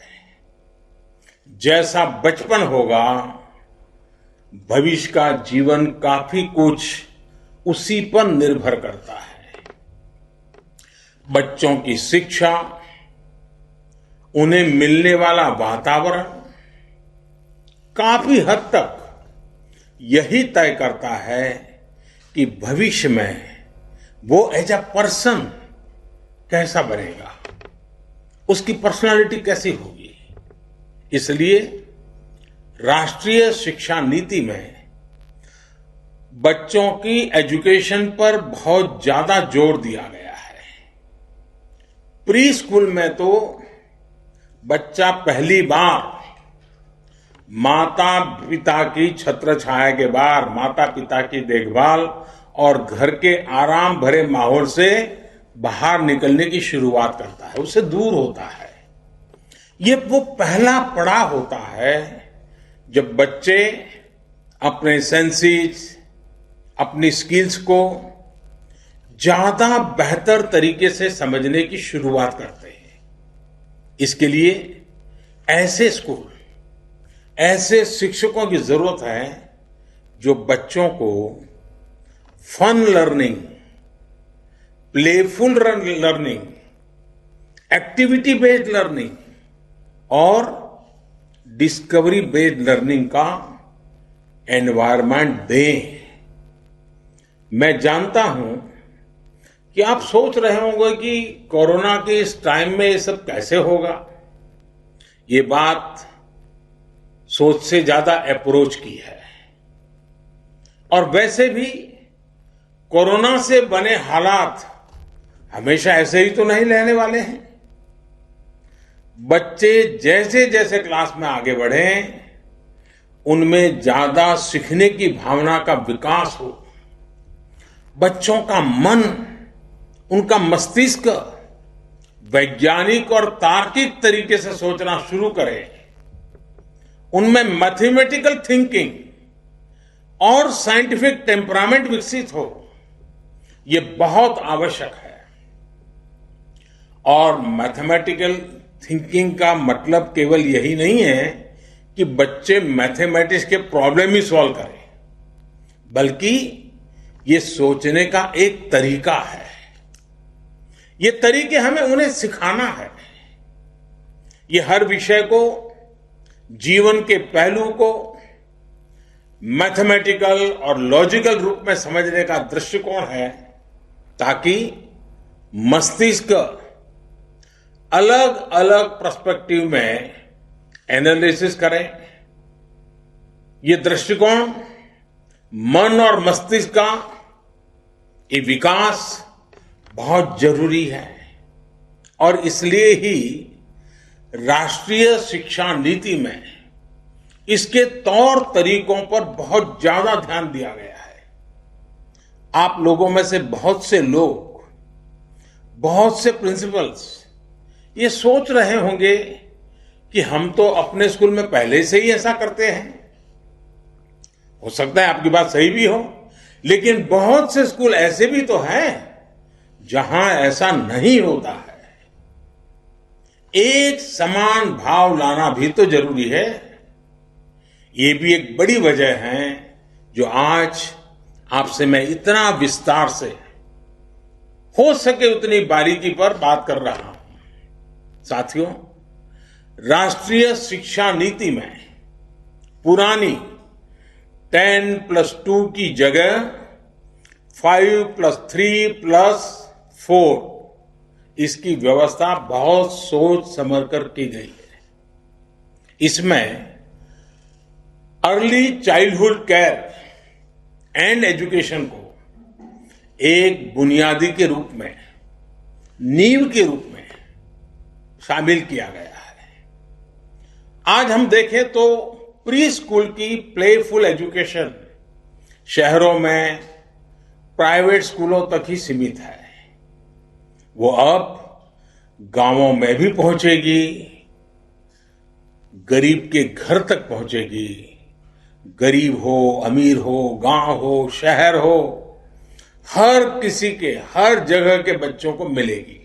जैसा बचपन होगा, भविष्य का जीवन काफी कुछ उसी पर निर्भर करता है। बच्चों की शिक्षा, उन्हें मिलने वाला वातावरण काफी हद तक यही तय करता है कि भविष्य में वो एज अ पर्सन कैसा बनेगा, उसकी पर्सनालिटी कैसी होगी। इसलिए राष्ट्रीय शिक्षा नीति में बच्चों की एजुकेशन पर बहुत ज्यादा जोर दिया गया है। प्री स्कूल में तो बच्चा पहली बार माता पिता की छत्र छाया के बाद माता पिता की देखभाल और घर के आराम भरे माहौल से बाहर निकलने की शुरुआत करता है, उससे दूर होता है। ये वो पहला पड़ाव होता है जब बच्चे अपने सेंसेस, अपनी स्किल्स को ज्यादा बेहतर तरीके से समझने की शुरुआत करते हैं। इसके लिए ऐसे स्कूल, ऐसे शिक्षकों की जरूरत है जो बच्चों को fun learning, playful learning, activity based learning और डिस्कवरी बेस्ड लर्निंग का एनवायरनमेंट दें। मैं जानता हूं कि आप सोच रहे होंगे कि कोरोना के इस टाइम में ये सब कैसे होगा। ये बात सोच से ज्यादा अप्रोच की है। और वैसे भी कोरोना से बने हालात हमेशा ऐसे ही तो नहीं रहने वाले हैं। बच्चे जैसे जैसे क्लास में आगे बढ़े, उनमें ज्यादा सीखने की भावना का विकास हो, बच्चों का मन, उनका मस्तिष्क वैज्ञानिक और तार्किक तरीके से सोचना शुरू करे, उनमें मैथमेटिकल थिंकिंग और साइंटिफिक टेम्परामेंट विकसित हो, ये बहुत आवश्यक है। और मैथमेटिकल थिंकिंग का मतलब केवल यही नहीं है कि बच्चे मैथमेटिक्स के प्रॉब्लम ही सॉल्व करें, बल्कि ये सोचने का एक तरीका है। ये तरीके हमें उन्हें सिखाना है। ये हर विषय को, जीवन के पहलू को मैथमेटिकल और लॉजिकल रूप में समझने का दृष्टिकोण है, ताकि मस्तिष्क अलग अलग पर्सपेक्टिव में एनालिसिस करें। ये दृष्टिकोण मन और मस्तिष्क का ये विकास बहुत जरूरी है। और इसलिए ही राष्ट्रीय शिक्षा नीति में इसके तौर तरीकों पर बहुत ज्यादा ध्यान दिया गया है। आप लोगों में से बहुत से लोग, बहुत से प्रिंसिपल्स ये सोच रहे होंगे कि हम तो अपने स्कूल में पहले से ही ऐसा करते हैं। हो सकता है आपकी बात सही भी हो, लेकिन बहुत से स्कूल ऐसे भी तो हैं जहां ऐसा नहीं होता है। एक समान भाव लाना भी तो जरूरी है। ये भी एक बड़ी वजह है जो आज आपसे मैं इतना विस्तार से हो सके उतनी बारीकी पर बात कर रहा हूं। साथियों, राष्ट्रीय शिक्षा नीति में पुरानी 10+2 की जगह 5+3+4 इसकी व्यवस्था बहुत सोच समझकर की गई है। इसमें early childhood care and education को एक बुनियादी के रूप में, नींव के रूप में शामिल किया गया है। आज हम देखें तो प्री स्कूल की प्लेफुल एजुकेशन शहरों में प्राइवेट स्कूलों तक ही सीमित है। वो अब गांवों में भी पहुंचेगी, गरीब के घर तक पहुंचेगी। गरीब हो, अमीर हो, गांव हो, शहर हो, हर किसी के, हर जगह के बच्चों को मिलेगी।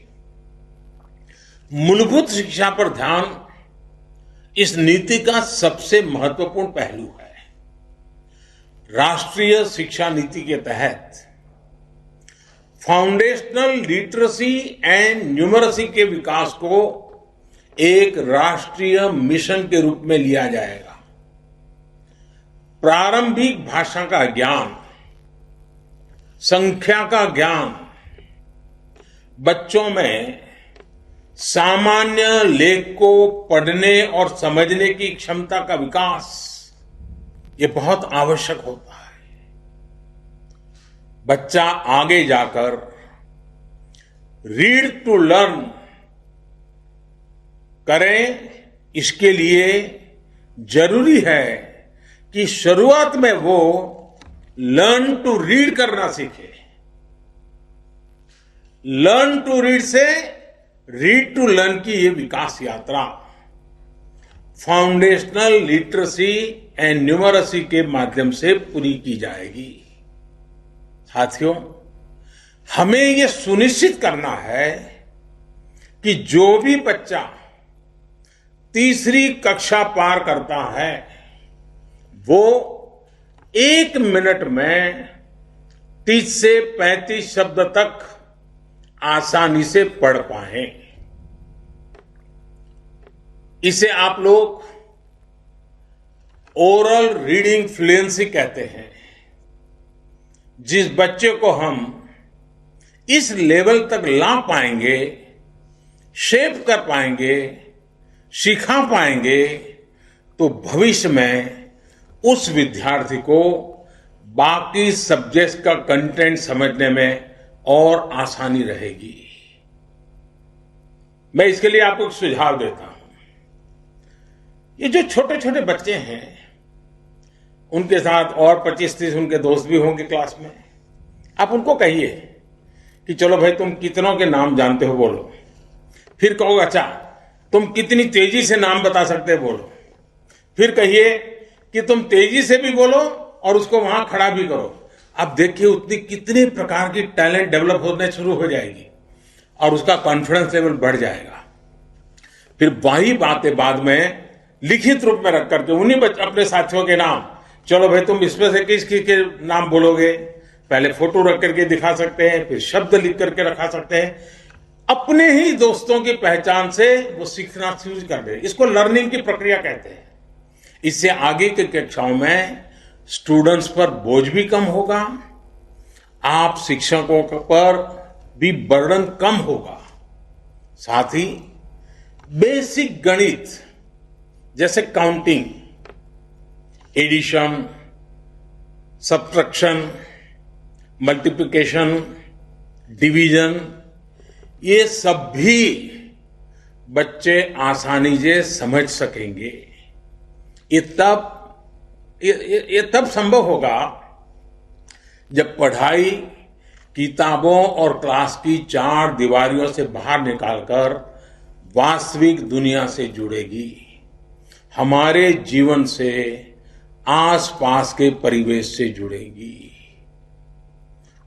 मूलभूत शिक्षा पर ध्यान इस नीति का सबसे महत्वपूर्ण पहलू है। राष्ट्रीय शिक्षा नीति के तहत फाउंडेशनल लिटरेसी एंड न्यूमरेसी के विकास को एक राष्ट्रीय मिशन के रूप में लिया जाएगा। प्रारंभिक भाषा का ज्ञान, संख्या का ज्ञान, बच्चों में सामान्य लेख को पढ़ने और समझने की क्षमता का विकास, ये बहुत आवश्यक होता है। बच्चा आगे जाकर रीड टू लर्न करें, इसके लिए जरूरी है कि शुरुआत में वो लर्न टू रीड करना सीखे। लर्न टू रीड से रीड टू लर्न की ये विकास यात्रा फाउंडेशनल लिटरेसी एंड न्यूमरेसी के माध्यम से पूरी की जाएगी। साथियों, हमें ये सुनिश्चित करना है कि जो भी बच्चा तीसरी कक्षा पार करता है वो 1 मिनट में 30 से 35 शब्द तक आसानी से पढ़ पाए। इसे आप लोग ओरल रीडिंग फ्लुएंसी कहते हैं। जिस बच्चे को हम इस लेवल तक ला पाएंगे, शेप कर पाएंगे, सिखा पाएंगे, तो भविष्य में उस विद्यार्थी को बाकी सब्जेक्ट का कंटेंट समझने में और आसानी रहेगी। मैं इसके लिए आपको एक सुझाव देता हूं। ये जो छोटे छोटे बच्चे हैं, उनके साथ और 25-30 उनके दोस्त भी होंगे क्लास में। आप उनको कहिए कि चलो भाई, तुम कितनों के नाम जानते हो बोलो। फिर कहो, अच्छा तुम कितनी तेजी से नाम बता सकते हो बोलो। फिर कहिए कि तुम तेजी से भी बोलो और उसको वहां खड़ा भी करो। अब देखिए उतनी कितने प्रकार की टैलेंट डेवलप होने शुरू हो जाएगी और उसका कॉन्फिडेंस लेवल बढ़ जाएगा। फिर वही बातें बाद में लिखित रूप में रख करके उन्हीं अपने साथियों के नाम, चलो भाई तुम इसमें से किस किस के नाम बोलोगे, पहले फोटो रख करके दिखा सकते हैं, फिर शब्द लिख करके रखा सकते हैं। अपने ही दोस्तों की पहचान से वो सीखना शुरू कर दे। इसको लर्निंग की प्रक्रिया कहते हैं। इससे आगे की कक्षाओं में स्टूडेंट्स पर बोझ भी कम होगा, आप शिक्षकों पर भी बर्डन कम होगा। साथ ही बेसिक गणित जैसे counting, addition, subtraction, multiplication, division, ये सब भी बच्चे आसानी से समझ सकेंगे। ये तब संभव होगा जब पढ़ाई किताबों और क्लास की 4 दीवारियों से बाहर निकालकर वास्तविक दुनिया से जुड़ेगी, हमारे जीवन से, आसपास के परिवेश से जुड़ेगी,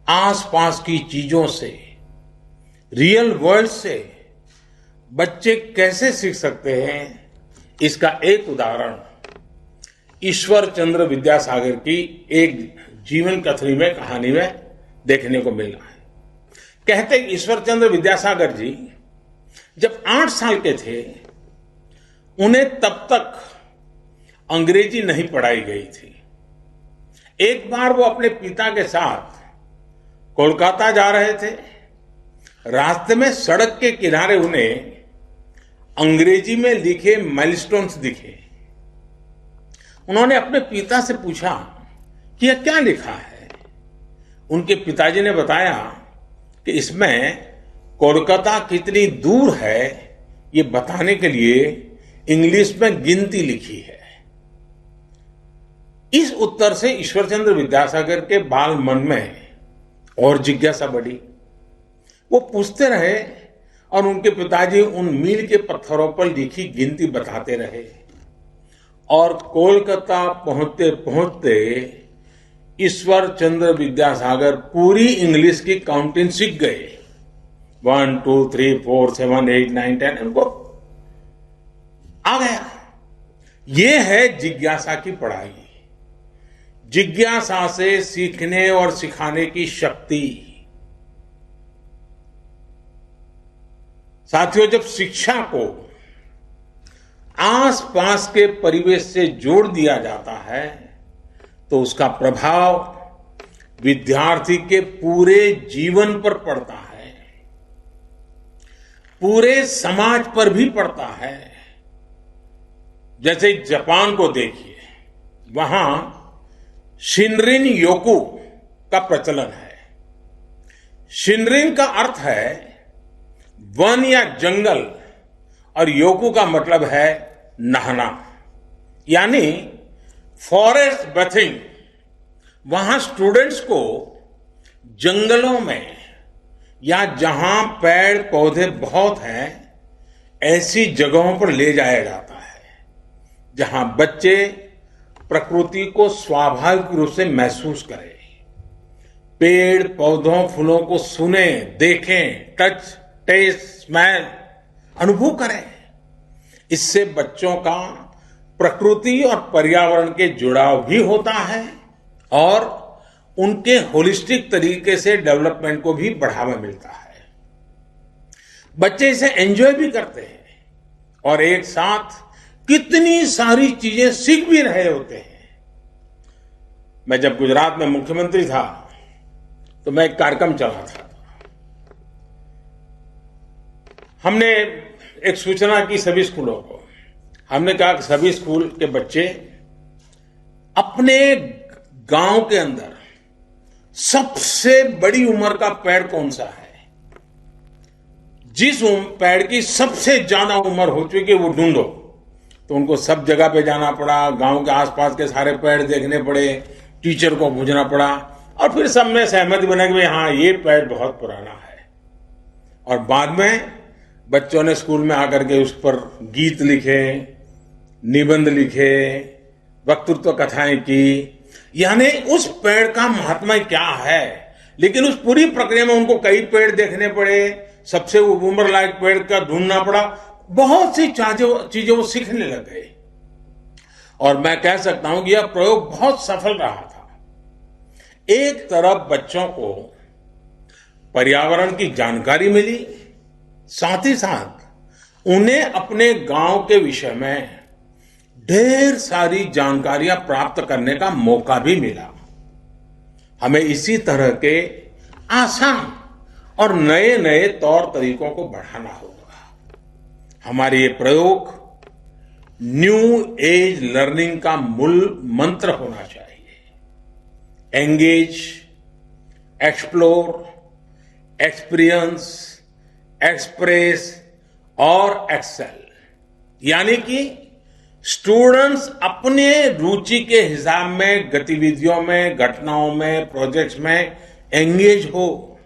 आसपास की चीजों से, रियल वर्ल्ड से। बच्चे कैसे सीख सकते हैं, इसका एक उदाहरण ईश्वर चंद्र विद्यासागर की एक जीवन कहानी में देखने को मिल रहा है। कहते हैं ईश्वर चंद्र विद्यासागर जी जब 8 साल के थे, उन्हें तब तक अंग्रेजी नहीं पढ़ाई गई थी। एक बार वो अपने पिता के साथ कोलकाता जा रहे थे। रास्ते में सड़क के किनारे उन्हें अंग्रेजी में लिखे माइलस्टोन्स दिखे। उन्होंने अपने पिता से पूछा कि यह क्या लिखा है। उनके पिताजी ने बताया कि इसमें कोलकाता कितनी दूर है ये बताने के लिए इंग्लिश में गिनती लिखी है। इस उत्तर से ईश्वरचंद्र विद्यासागर के बाल मन में और जिज्ञासा बढ़ी। वो पूछते रहे और उनके पिताजी उन मील के पत्थरों पर लिखी गिनती बताते रहे। और कोलकाता पहुंचते पहुंचते ईश्वर चंद्र विद्यासागर पूरी इंग्लिश की काउंटिंग सीख गए। 1 2 3 4 7 8 9 10 उनको आ गया। ये है जिज्ञासा की पढ़ाई। जिज्ञासा से सीखने और सिखाने की शक्ति। साथियों, जब शिक्षा को आसपास के परिवेश से जोड़ दिया जाता है तो उसका प्रभाव विद्यार्थी के पूरे जीवन पर पड़ता है, पूरे समाज पर भी पड़ता है। जैसे जापान को देखिए, वहां शिनरिन योकू का प्रचलन है। शिनरिन का अर्थ है वन या जंगल और योकू का मतलब है नहाना, यानी फॉरेस्ट बेथिंग। वहां स्टूडेंट्स को जंगलों में या जहां पेड़ पौधे बहुत हैं ऐसी जगहों पर ले जाया जाता है जहां बच्चे प्रकृति को स्वाभाविक रूप से महसूस करें, पेड़ पौधों फूलों को सुने, देखें, टच, टेस्ट, स्मेल अनुभव करें। इससे बच्चों का प्रकृति और पर्यावरण के जुड़ाव भी होता है और उनके होलिस्टिक तरीके से डेवलपमेंट को भी बढ़ावा मिलता है। बच्चे इसे एंजॉय भी करते हैं और एक साथ कितनी सारी चीजें सीख भी रहे होते हैं। मैं जब गुजरात में मुख्यमंत्री था तो मैं एक कार्यक्रम चला था। हमने एक सूचना की सभी स्कूलों को, हमने कहा कि सभी स्कूल के बच्चे अपने गांव के अंदर सबसे बड़ी उम्र का पेड़ कौन सा है, जिस पेड़ की सबसे ज्यादा उम्र हो चुकी है वो ढूंढो। तो उनको सब जगह पे जाना पड़ा, गांव के आसपास के सारे पेड़ देखने पड़े, टीचर को पूछना पड़ा और फिर सब में सहमति बना कि हाँ ये पेड़ बहुत पुराना है। और बाद में बच्चों ने स्कूल में आकर के उस पर गीत लिखे, निबंध लिखे, वक्तृत्व कथाएं की, यानी उस पेड़ का महात्मा क्या है। लेकिन उस पूरी प्रक्रिया में उनको कई पेड़ देखने पड़े, सबसे उम्र लायक पेड़ का ढूंढना पड़ा, बहुत सी चीजें वो सीखने लग गए। और मैं कह सकता हूं कि यह प्रयोग बहुत सफल रहा था। एक तरफ बच्चों को पर्यावरण की जानकारी मिली, साथ ही साथ उन्हें अपने गांव के विषय में ढेर सारी जानकारियां प्राप्त करने का मौका भी मिला। हमें इसी तरह के आसान और नए नए तौर तरीकों को बढ़ाना होगा। हमारे ये प्रयोग न्यू एज लर्निंग का मूल मंत्र होना चाहिए। एंगेज, एक्सप्लोर, एक्सपीरियंस, एक्सप्रेस और एक्सेल, यानी कि स्टूडेंट्स अपने रुचि के हिसाब में गतिविधियों में, घटनाओं में, प्रोजेक्ट्स में एंगेज हो,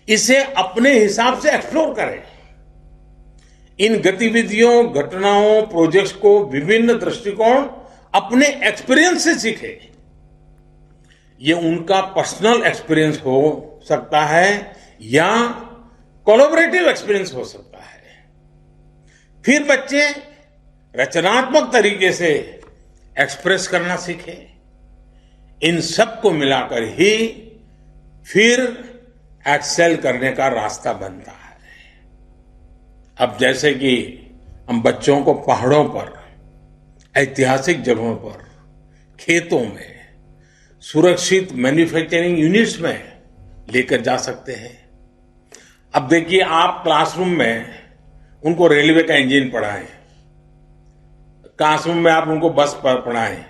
इसे अपने हिसाब से एक्सप्लोर करें। इन गतिविधियों, घटनाओं, प्रोजेक्ट्स को विभिन्न दृष्टिकोण अपने एक्सपीरियंस से सीखे। ये उनका पर्सनल एक्सपीरियंस हो सकता है या कोलैबोरेटिव एक्सपीरियंस हो सकता है। फिर बच्चे रचनात्मक तरीके से एक्सप्रेस करना सीखे। इन सब को मिलाकर ही फिर एक्सेल करने का रास्ता बनता है। अब जैसे कि हम बच्चों को पहाड़ों पर, ऐतिहासिक जगहों पर, खेतों में, सुरक्षित मैन्युफैक्चरिंग यूनिट्स में लेकर जा सकते हैं। अब देखिए, आप क्लासरूम में उनको रेलवे का इंजन पढ़ाएं, क्लासरूम में आप उनको बस पर पढ़ाएं,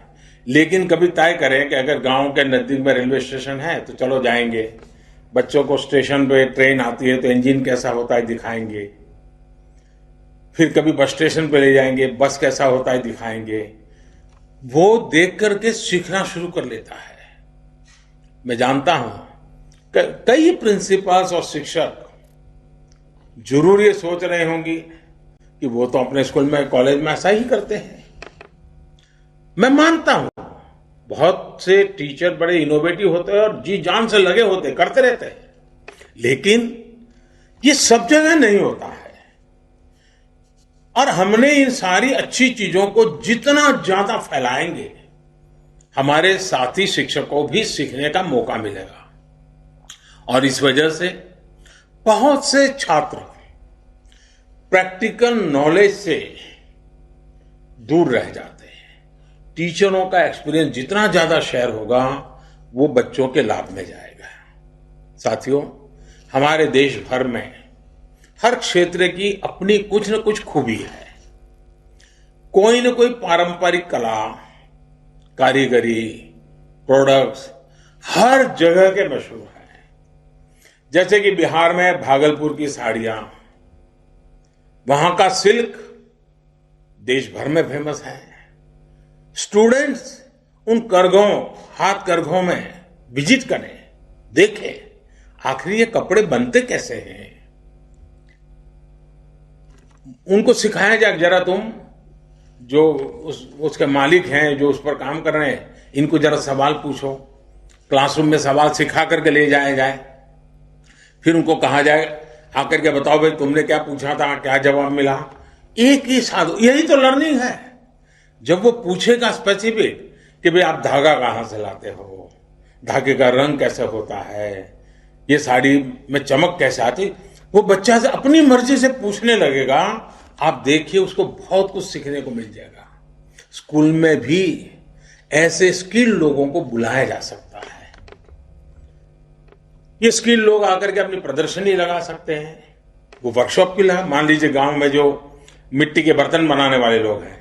लेकिन कभी तय करें कि अगर गांव के नजदीक में रेलवे स्टेशन है तो चलो जाएंगे, बच्चों को स्टेशन पे ट्रेन आती है तो इंजन कैसा होता है दिखाएंगे, फिर कभी बस स्टेशन पे ले जाएंगे, बस कैसा होता है दिखाएंगे। वो देख करके सीखना शुरू कर लेता है। मैं जानता हूं कई प्रिंसिपल्स और शिक्षक जरूर ये सोच रहे होंगे कि वो तो अपने स्कूल में, कॉलेज में ऐसा ही करते हैं। मैं मानता हूं बहुत से टीचर बड़े इनोवेटिव होते हैं और जी जान से लगे होते, करते रहते हैं, लेकिन ये सब जगह नहीं होता है। और हमने इन सारी अच्छी चीजों को जितना ज्यादा फैलाएंगे, हमारे साथी शिक्षकों भी सीखने का मौका मिलेगा। और इस वजह से बहुत से छात्र प्रैक्टिकल नॉलेज से दूर रह जाते हैं, टीचरों का एक्सपीरियंस जितना ज्यादा शेयर होगा वो बच्चों के लाभ में जाएगा। साथियों, हमारे देश भर में हर क्षेत्र की अपनी कुछ न कुछ खूबी है। कोई न कोई पारंपरिक कला, कारीगरी, प्रोडक्ट्स हर जगह के मशहूर हैं। जैसे कि बिहार में भागलपुर की साड़ियां, वहां का सिल्क देश भर में फेमस है। स्टूडेंट्स उन करघों, हाथ करघों में विजिट करें, देखें आखिर ये कपड़े बनते कैसे हैं। उनको सिखाया जाए, जरा तुम जो उसके मालिक हैं, जो उस पर काम कर रहे हैं, इनको जरा सवाल पूछो। क्लासरूम में सवाल सिखा करके ले जाया जाए, फिर उनको कहा जाए आकर के बताओ भाई तुमने क्या पूछा था, क्या जवाब मिला। एक ही साधु, यही तो लर्निंग है। जब वो पूछेगा स्पेसिफिक कि भाई आप धागा कहां से लाते हो, धागे का रंग कैसे होता है, ये साड़ी में चमक कैसे आती, वो बच्चा से अपनी मर्जी से पूछने लगेगा। आप देखिए उसको बहुत कुछ सीखने को मिल जाएगा। स्कूल में भी ऐसे स्किल्ड लोगों को बुलाया जा सकता है। ये स्किल्ड लोग आकर के अपनी प्रदर्शनी लगा सकते हैं। वो वर्कशॉप की लगा, मान लीजिए गांव में जो मिट्टी के बर्तन बनाने वाले लोग हैं,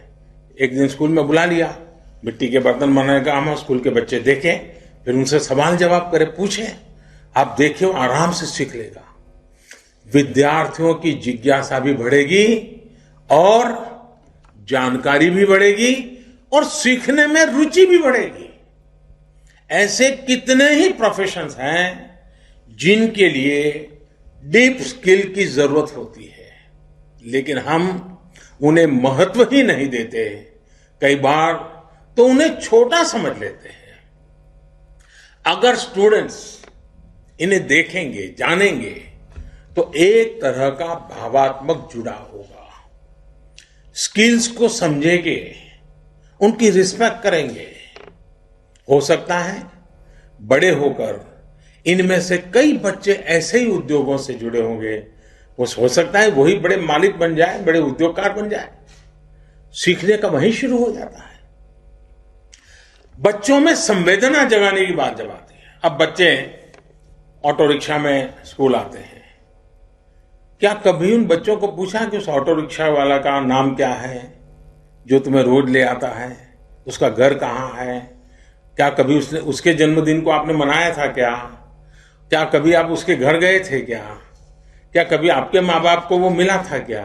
एक दिन स्कूल में बुला लिया, मिट्टी के बर्तन बनाने का हम स्कूल के बच्चे देखें, फिर उनसे सवाल जवाब करें, पूछें। आप देखिए वो आराम से सीख लेगा। विद्यार्थियों की जिज्ञासा भी बढ़ेगी और जानकारी भी बढ़ेगी और सीखने में रुचि भी बढ़ेगी। ऐसे कितने ही प्रोफेशंस हैं जिनके लिए डीप स्किल की जरूरत होती है, लेकिन हम उन्हें महत्व ही नहीं देते। कई बार तो उन्हें छोटा समझ लेते हैं। अगर स्टूडेंट्स इन्हें देखेंगे, जानेंगे, तो एक तरह का भावात्मक जुड़ाव होगा। स्किल्स को समझेंगे, उनकी रिस्पेक्ट करेंगे। हो सकता है बड़े होकर इनमें से कई बच्चे ऐसे ही उद्योगों से जुड़े होंगे। वो हो सकता है वही बड़े मालिक बन जाए, बड़े उद्योगकार बन जाए। सीखने का वहीं शुरू हो जाता है। बच्चों में संवेदना जगाने की बात जब आती है, अब बच्चे ऑटो रिक्शा में स्कूल आते हैं, क्या कभी उन बच्चों को पूछा कि उस ऑटो रिक्शा वाला का नाम क्या है जो तुम्हें रोज ले आता है, उसका घर कहाँ है, क्या कभी उसके जन्मदिन को आपने मनाया था क्या कभी आप उसके घर गए थे क्या कभी आपके माँ बाप को वो मिला था क्या।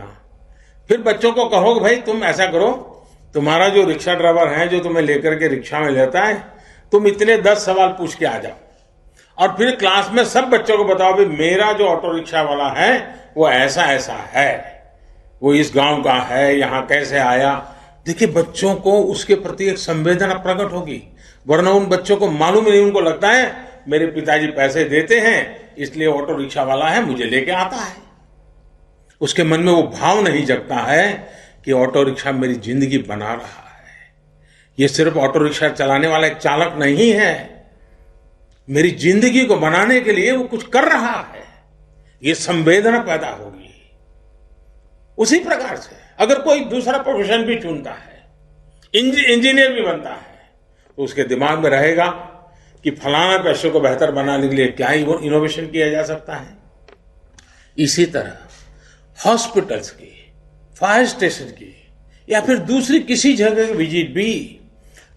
फिर बच्चों को कहो भाई तुम ऐसा करो, तुम्हारा जो रिक्शा ड्राइवर है जो तुम्हें लेकर के रिक्शा में लेता है, तुम इतने 10 सवाल पूछ के आ जाओ और फिर क्लास में सब बच्चों को बताओ भाई मेरा जो ऑटो रिक्शा वाला है वो ऐसा ऐसा है, वो इस गांव का है, यहाँ कैसे आया। देखिए बच्चों को उसके प्रति एक संवेदना प्रकट होगी, वरना उन बच्चों को मालूम नहीं, उनको लगता है मेरे पिताजी पैसे देते हैं इसलिए ऑटो रिक्शा वाला है मुझे लेके आता है। उसके मन में वो भाव नहीं जगता है कि ऑटो रिक्शा मेरी जिंदगी बना रहा है, ये सिर्फ ऑटो रिक्शा चलाने वाला एक चालक नहीं है, मेरी जिंदगी को बनाने के लिए वो कुछ कर रहा है। ये संवेदना पैदा होगी। उसी प्रकार से अगर कोई दूसरा प्रोफेशन भी चुनता है, इंजीनियर भी बनता है, तो उसके दिमाग में रहेगा कि फलाना पेशे को बेहतर बनाने के लिए क्या इनोवेशन किया जा सकता है। इसी तरह हॉस्पिटल्स की, फायर स्टेशन की या फिर दूसरी किसी जगह की विजिट भी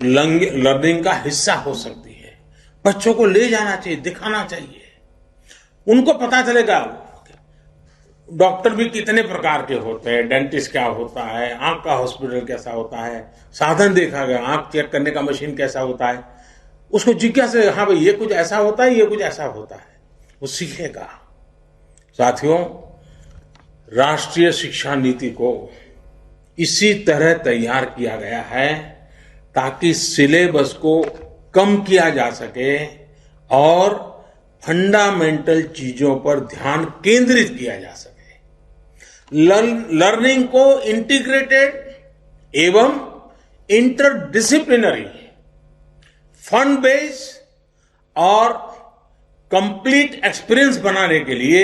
लर्निंग का हिस्सा हो सकती है। बच्चों को ले जाना चाहिए, दिखाना चाहिए, उनको पता चलेगा डॉक्टर भी कितने प्रकार के होते हैं, डेंटिस्ट क्या होता है, आंख का हॉस्पिटल कैसा होता है, साधन देखा गया, आंख चेक करने का मशीन कैसा होता है। उसको जिज्ञासा, हाँ भाई ये कुछ ऐसा होता है, ये कुछ ऐसा होता है, वो सीखेगा। साथियों, राष्ट्रीय शिक्षा नीति को इसी तरह तैयार किया गया है ताकि सिलेबस को कम किया जा सके और फंडामेंटल चीजों पर ध्यान केंद्रित किया जा सके। लर्निंग को इंटीग्रेटेड एवं इंटरडिसिप्लिनरी, फन बेस और कंप्लीट एक्सपीरियंस बनाने के लिए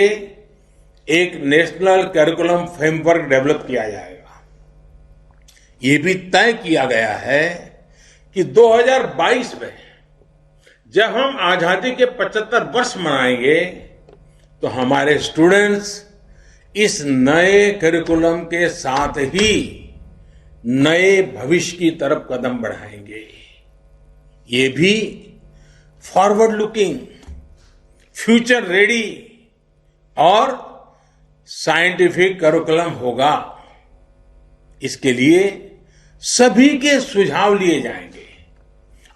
एक नेशनल करिकुलम फ्रेमवर्क डेवलप किया जाएगा। ये भी तय किया गया है कि 2022 में जब हम आजादी के 75 वर्ष मनाएंगे तो हमारे स्टूडेंट्स इस नए करिकुलम के साथ ही नए भविष्य की तरफ कदम बढ़ाएंगे। ये भी फॉरवर्ड लुकिंग, फ्यूचर रेडी और साइंटिफिक करिकुलम होगा। इसके लिए सभी के सुझाव लिए जाएंगे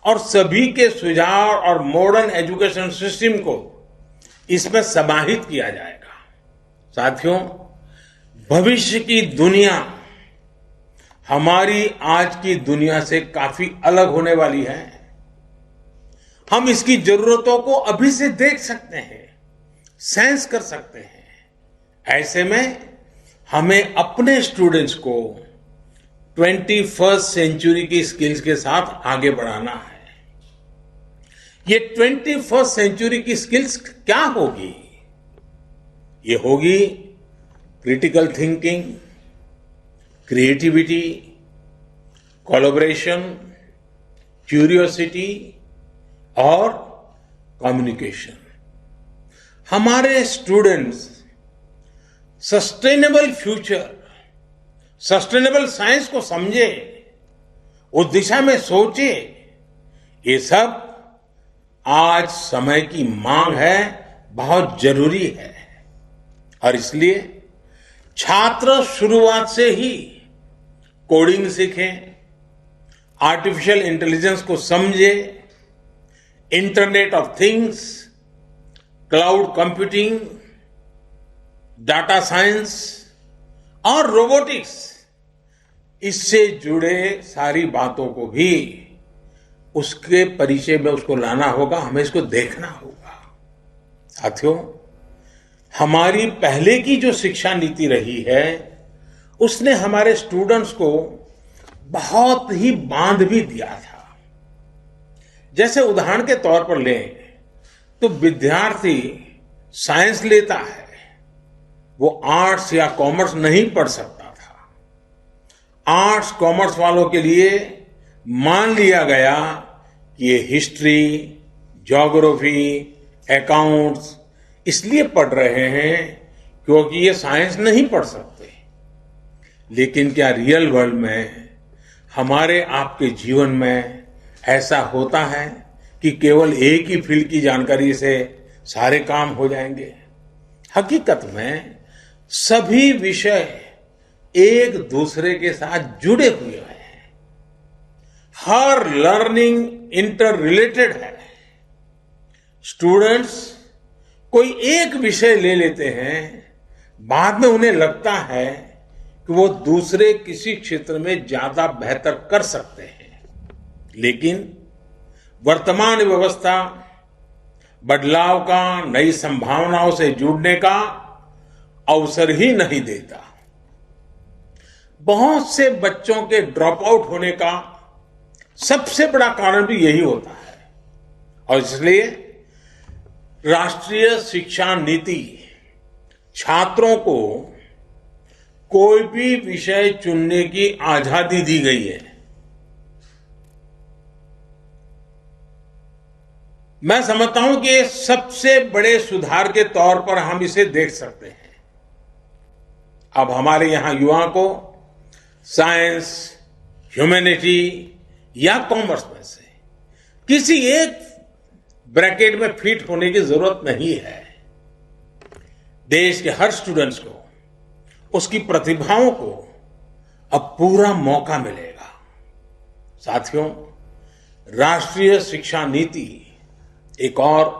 और सभी के सुझाव और मॉडर्न एजुकेशन सिस्टम को इसमें समाहित किया जाएगा। साथियों, भविष्य की दुनिया हमारी आज की दुनिया से काफी अलग होने वाली है। हम इसकी जरूरतों को अभी से देख सकते हैं, सेंस कर सकते हैं। ऐसे में हमें अपने स्टूडेंट्स को 21st सेंचुरी की स्किल्स के साथ आगे बढ़ाना है। ये 21st सेंचुरी की स्किल्स क्या होगी? ये होगी critical thinking, creativity, collaboration, curiosity और कम्युनिकेशन। हमारे students sustainable future, sustainable science को समझे, उस दिशा में सोचे, ये सब आज समय की मांग है, बहुत जरूरी है। और इसलिए छात्र शुरुआत से ही कोडिंग सीखें, आर्टिफिशियल इंटेलिजेंस को समझे, internet of things, cloud computing, data science और रोबोटिक्स, इससे जुड़े सारी बातों को भी उसके परिचय में उसको लाना होगा, हमें इसको देखना होगा। साथियों, हमारी पहले की जो शिक्षा नीति रही है उसने हमारे स्टूडेंट्स को बहुत ही बांध भी दिया था। जैसे उदाहरण के तौर पर लें तो विद्यार्थी साइंस लेता है, वो आर्ट्स या कॉमर्स नहीं पढ़ सकता था। आर्ट्स कॉमर्स वालों के लिए मान लिया गया कि ये हिस्ट्री, ज्योग्राफी, अकाउंट्स इसलिए पढ़ रहे हैं क्योंकि ये साइंस नहीं पढ़ सकते। लेकिन क्या रियल वर्ल्ड में, हमारे आपके जीवन में ऐसा होता है कि केवल एक ही फील्ड की जानकारी से सारे काम हो जाएंगे? हकीकत में सभी विषय एक दूसरे के साथ जुड़े हुए हैं। हर लर्निंग इंटर रिलेटेड है। स्टूडेंट्स कोई एक विषय ले लेते हैं, बाद में उन्हें लगता है कि वो दूसरे किसी क्षेत्र में ज्यादा बेहतर कर सकते हैं, लेकिन वर्तमान व्यवस्था बदलाव का, नई संभावनाओं से जुड़ने का अवसर ही नहीं देता। बहुत से बच्चों के ड्रॉप आउट होने का सबसे बड़ा कारण भी यही होता है। और इसलिए राष्ट्रीय शिक्षा नीति छात्रों को कोई भी विषय चुनने की आजादी दी गई है। मैं समझता हूं कि सबसे बड़े सुधार के तौर पर हम इसे देख सकते हैं। अब हमारे यहां युवाओं को साइंस, ह्यूमैनिटी या कॉमर्स में से किसी एक ब्रैकेट में फिट होने की जरूरत नहीं है। देश के हर स्टूडेंट्स को, उसकी प्रतिभाओं को अब पूरा मौका मिलेगा। साथियों, राष्ट्रीय शिक्षा नीति एक और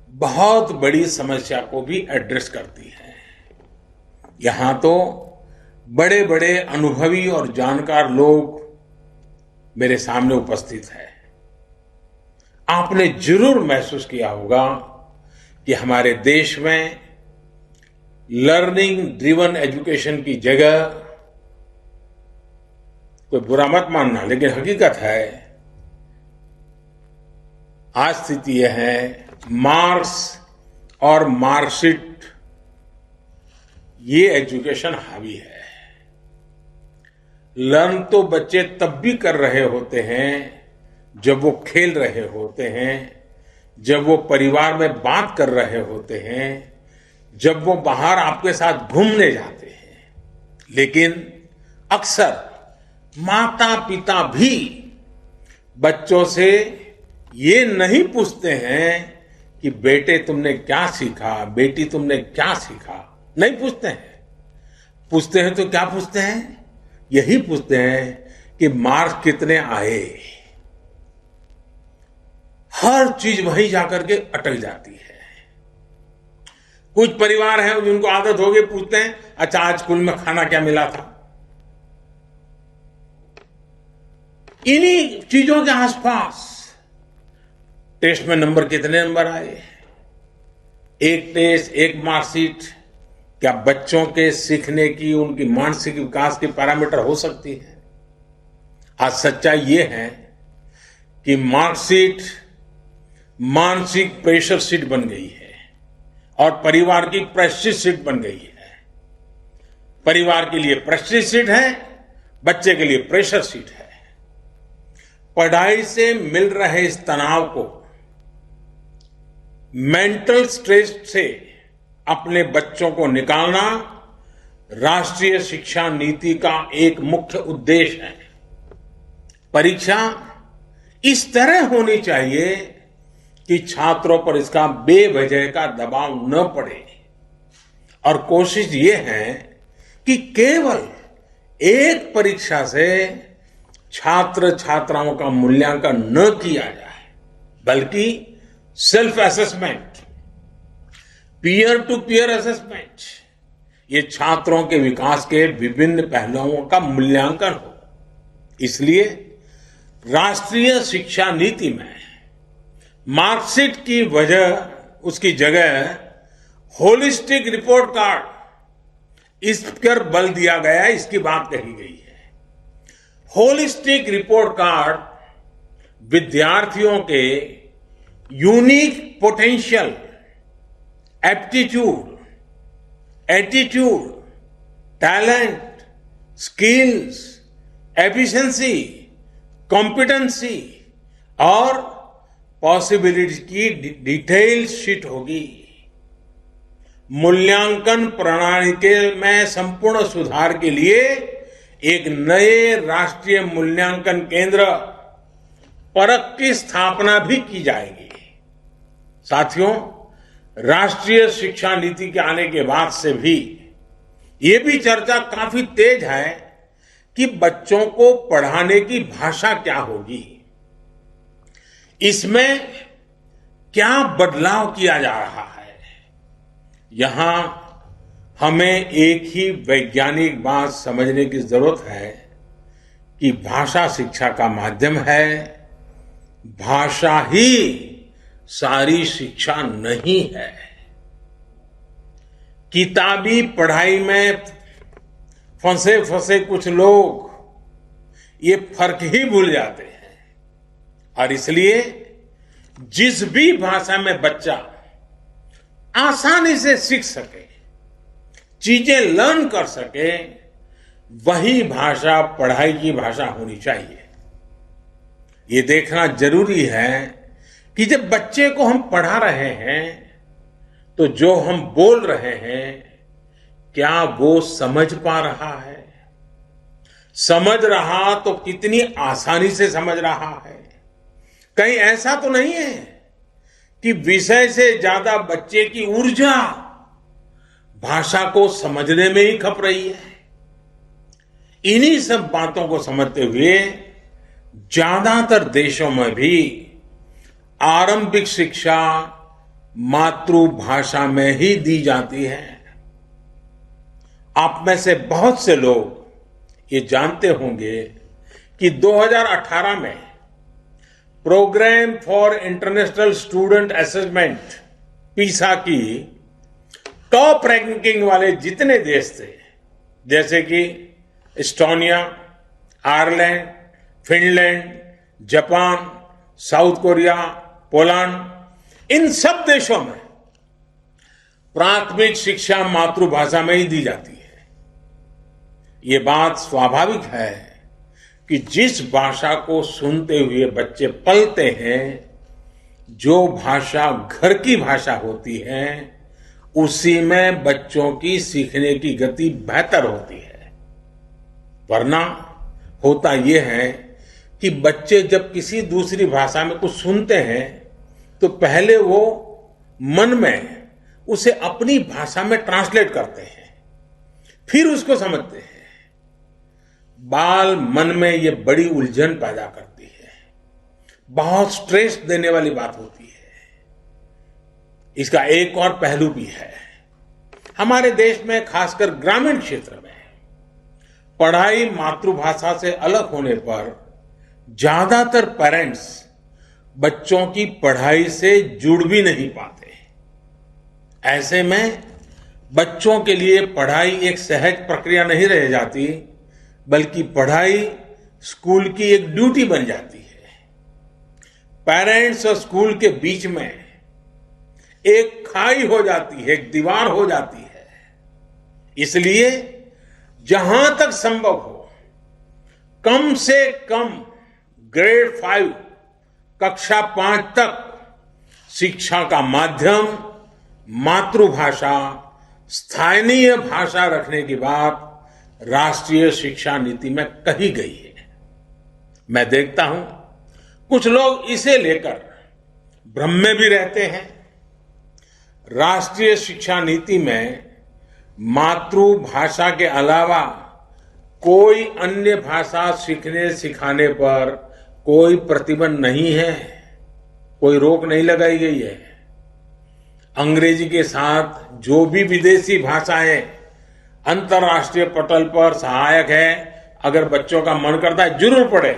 बहुत बड़ी समस्या को भी एड्रेस करती है। यहां तो बड़े बड़े अनुभवी और जानकार लोग मेरे सामने उपस्थित हैं। आपने जरूर महसूस किया होगा कि हमारे देश में लर्निंग ड्रिवन एजुकेशन की जगह, कोई बुरा मत मानना, लेकिन हकीकत है आज स्थिति यह है, मार्क्स और मार्कशीट ये एजुकेशन हावी है। लर्न तो बच्चे तब भी कर रहे होते हैं जब वो खेल रहे होते हैं, जब वो परिवार में बात कर रहे होते हैं, जब वो बाहर आपके साथ घूमने जाते हैं। लेकिन अक्सर माता पिता भी बच्चों से ये नहीं पूछते हैं कि बेटे तुमने क्या सीखा, बेटी तुमने क्या सीखा, नहीं पूछते हैं। पूछते हैं तो क्या पूछते हैं? यही पूछते हैं कि मार्क्स कितने आए। हर चीज वहीं जाकर के अटक जाती है। कुछ परिवार हैं जिनको आदत हो गई, पूछते हैं अच्छा आज स्कूल में खाना क्या मिला था। इन्हीं चीजों के आसपास टेस्ट में नंबर कितने नंबर आए, एक टेस्ट एक मार्कशीट क्या बच्चों के सीखने की, उनकी मानसिक विकास की पैरामीटर हो सकती है? आज सच्चाई ये है कि मार्कशीट मानसिक प्रेशर शीट बन गई है और परिवार की प्रेस्टीज शीट बन गई है। परिवार के लिए प्रेस्टीज शीट है, बच्चे के लिए प्रेशर शीट है। पढ़ाई से मिल रहे इस तनाव को, मेंटल स्ट्रेस से अपने बच्चों को निकालना राष्ट्रीय शिक्षा नीति का एक मुख्य उद्देश्य है। परीक्षा इस तरह होनी चाहिए कि छात्रों पर इसका बेवजह का दबाव न पड़े और कोशिश ये है कि केवल एक परीक्षा से छात्र छात्राओं का मूल्यांकन न किया जाए, बल्कि self assessment, peer to peer assessment, ये छात्रों के विकास के विभिन्न पहलुओं का मूल्यांकन हो। इसलिए राष्ट्रीय शिक्षा नीति में मार्कशीट की उसकी जगह होलिस्टिक रिपोर्ट कार्ड, इस पर बल दिया गया है, इसकी बात कही गई है। होलिस्टिक रिपोर्ट कार्ड विद्यार्थियों के unique potential, aptitude, attitude, talent, skills, efficiency, competency और पॉसिबिलिटी की डिटेल शीट होगी। मूल्यांकन प्रणाली के में संपूर्ण सुधार के लिए एक नए राष्ट्रीय मूल्यांकन केंद्र परख की स्थापना भी की जाएगी। साथियों, राष्ट्रीय शिक्षा नीति के आने के बाद से भी ये भी चर्चा काफी तेज है कि बच्चों को पढ़ाने की भाषा क्या होगी, इसमें क्या बदलाव किया जा रहा है। यहां हमें एक ही वैज्ञानिक बात समझने की जरूरत है कि भाषा शिक्षा का माध्यम है, भाषा ही सारी शिक्षा नहीं है। किताबी पढ़ाई में फंसे कुछ लोग ये फर्क ही भूल जाते हैं और इसलिए जिस भी भाषा में बच्चा आसानी से सीख सके, चीजें लर्न कर सके, वही भाषा पढ़ाई की भाषा होनी चाहिए। ये देखना जरूरी है कि जब बच्चे को हम पढ़ा रहे हैं तो जो हम बोल रहे हैं क्या वो समझ पा रहा है, समझ रहा तो कितनी आसानी से समझ रहा है। कहीं ऐसा तो नहीं है कि विषय से ज्यादा बच्चे की ऊर्जा भाषा को समझने में ही खप रही है। इन्हीं सब बातों को समझते हुए ज्यादातर देशों में भी आरंभिक शिक्षा मातृभाषा में ही दी जाती है। आप में से बहुत से लोग ये जानते होंगे कि 2018 में programme for international student assessment PISA की टॉप रैंकिंग वाले जितने देश थे, जैसे कि Estonia, Ireland, Finland, Japan, South Korea, Poland, इन सब देशों में प्राथमिक शिक्षा मातृभाषा में ही दी जाती है। ये बात स्वाभाविक है कि जिस भाषा को सुनते हुए बच्चे पलते हैं, जो भाषा घर की भाषा होती है, उसी में बच्चों की सीखने की गति बेहतर होती है। वरना होता यह है कि बच्चे जब किसी दूसरी भाषा में कुछ सुनते हैं तो पहले वो मन में उसे अपनी भाषा में ट्रांसलेट करते हैं, फिर उसको समझते हैं। बाल मन में ये बड़ी उलझन पैदा करती है, बहुत स्ट्रेस देने वाली बात होती है। इसका एक और पहलू भी है। हमारे देश में खासकर ग्रामीण क्षेत्र में पढ़ाई मातृभाषा से अलग होने पर ज्यादातर पेरेंट्स बच्चों की पढ़ाई से जुड़ भी नहीं पाते। ऐसे में बच्चों के लिए पढ़ाई एक सहज प्रक्रिया नहीं रह जाती, बल्कि पढ़ाई स्कूल की एक ड्यूटी बन जाती है। पेरेंट्स और स्कूल के बीच में एक खाई हो जाती है, एक दीवार हो जाती है। इसलिए जहां तक संभव हो, कम से कम ग्रेड 5 कक्षा 5 तक शिक्षा का माध्यम मातृभाषा, स्थानीय भाषा रखने की बात राष्ट्रीय शिक्षा नीति में कही गई है। मैं देखता हूं कुछ लोग इसे लेकर भ्रम में भी रहते हैं। राष्ट्रीय शिक्षा नीति में मातृभाषा के अलावा कोई अन्य भाषा सीखने सिखाने पर कोई प्रतिबंध नहीं है, कोई रोक नहीं लगाई गई है। अंग्रेजी के साथ जो भी विदेशी भाषाएं अंतर्राष्ट्रीय पटल पर सहायक है, अगर बच्चों का मन करता है जरूर पढ़े,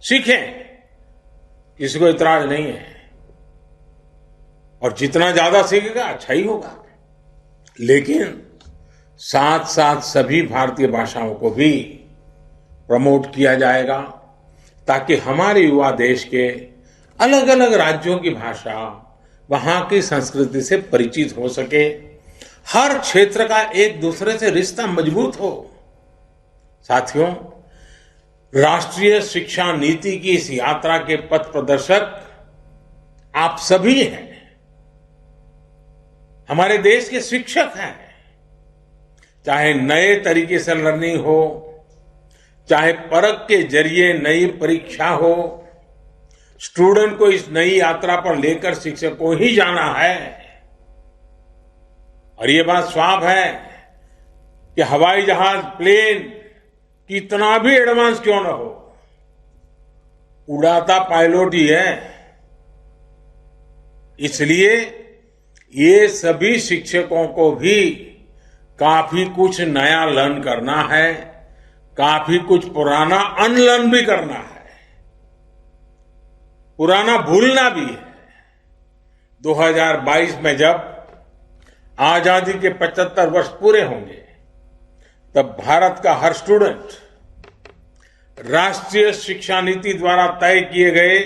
सीखें, किसी को इतराज नहीं है। और जितना ज्यादा सीखेगा अच्छा ही होगा। लेकिन साथ साथ सभी भारतीय भाषाओं को भी प्रमोट किया जाएगा, ताकि हमारे युवा देश के अलग अलग राज्यों की भाषा, वहां की संस्कृति से परिचित हो सके, हर क्षेत्र का एक दूसरे से रिश्ता मजबूत हो। साथियों, राष्ट्रीय शिक्षा नीति की इस यात्रा के पथ प्रदर्शक आप सभी हैं, हमारे देश के शिक्षक हैं। चाहे नए तरीके से लर्निंग हो, चाहे परख के जरिए नई परीक्षा हो, स्टूडेंट को इस नई यात्रा पर लेकर शिक्षक को ही जाना है। और ये बात साफ है कि हवाई जहाज, प्लेन कितना भी एडवांस क्यों न हो, उड़ाता पायलट ही है। इसलिए ये सभी शिक्षकों को भी काफी कुछ नया लर्न करना है, काफी कुछ पुराना अनलर्न भी करना है, पुराना भूलना भी है। 2022 में जब आजादी के 75 वर्ष पूरे होंगे, तब भारत का हर स्टूडेंट राष्ट्रीय शिक्षा नीति द्वारा तय किए गए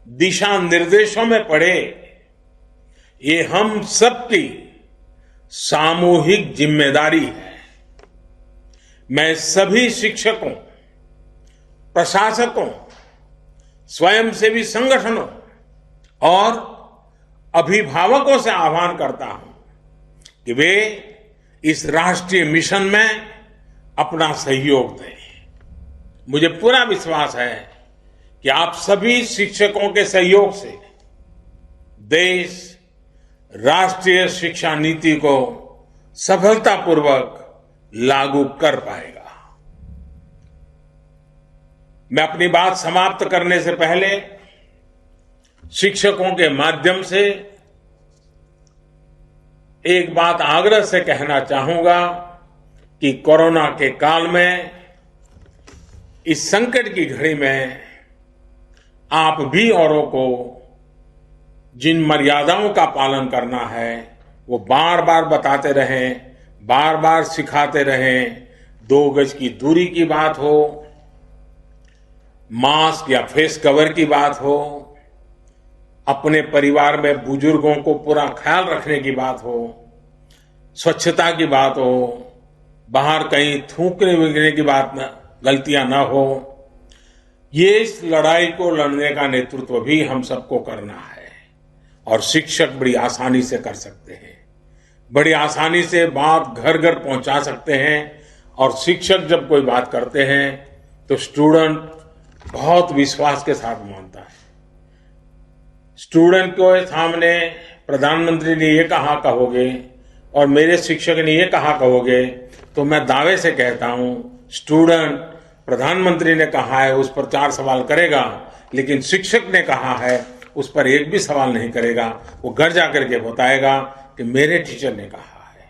दिशा निर्देशों में पढ़े। ये हम सबकी सामूहिक जिम्मेदारी है। मैं सभी शिक्षकों, प्रशासकों, स्वयंसेवी संगठनों और अभिभावकों से आह्वान करता हूं कि वे इस राष्ट्रीय मिशन में अपना सहयोग दें। मुझे पूरा विश्वास है कि आप सभी शिक्षकों के सहयोग से देश राष्ट्रीय शिक्षा नीति को सफलतापूर्वक लागू कर पाएगा। मैं अपनी बात समाप्त करने से पहले शिक्षकों के माध्यम से एक बात आग्रह से कहना चाहूंगा कि कोरोना के काल में, इस संकट की घड़ी में आप भी औरों को जिन मर्यादाओं का पालन करना है वो बार बार बताते रहें, बार बार सिखाते रहें। 2 गज की दूरी की बात हो, मास्क या फेस कवर की बात हो, अपने परिवार में बुजुर्गों को पूरा ख्याल रखने की बात हो, स्वच्छता की बात हो, बाहर कहीं थूकने वूकने की बात न, गलतियां न हो, ये इस लड़ाई को लड़ने का नेतृत्व भी हम सबको करना है और शिक्षक बड़ी आसानी से कर सकते हैं, बड़ी आसानी से बात घर घर पहुंचा सकते हैं। और शिक्षक जब कोई बात करते हैं तो स्टूडेंट बहुत विश्वास के साथ मानता है। स्टूडेंट के सामने प्रधानमंत्री ने ये कहा कहोगे और मेरे शिक्षक ने ये कहा कहोगे तो मैं दावे से कहता हूं स्टूडेंट प्रधानमंत्री ने कहा है उस पर 4 सवाल करेगा, लेकिन शिक्षक ने कहा है उस पर एक भी सवाल नहीं करेगा। वो घर जाकर के बताएगा कि मेरे टीचर ने कहा है।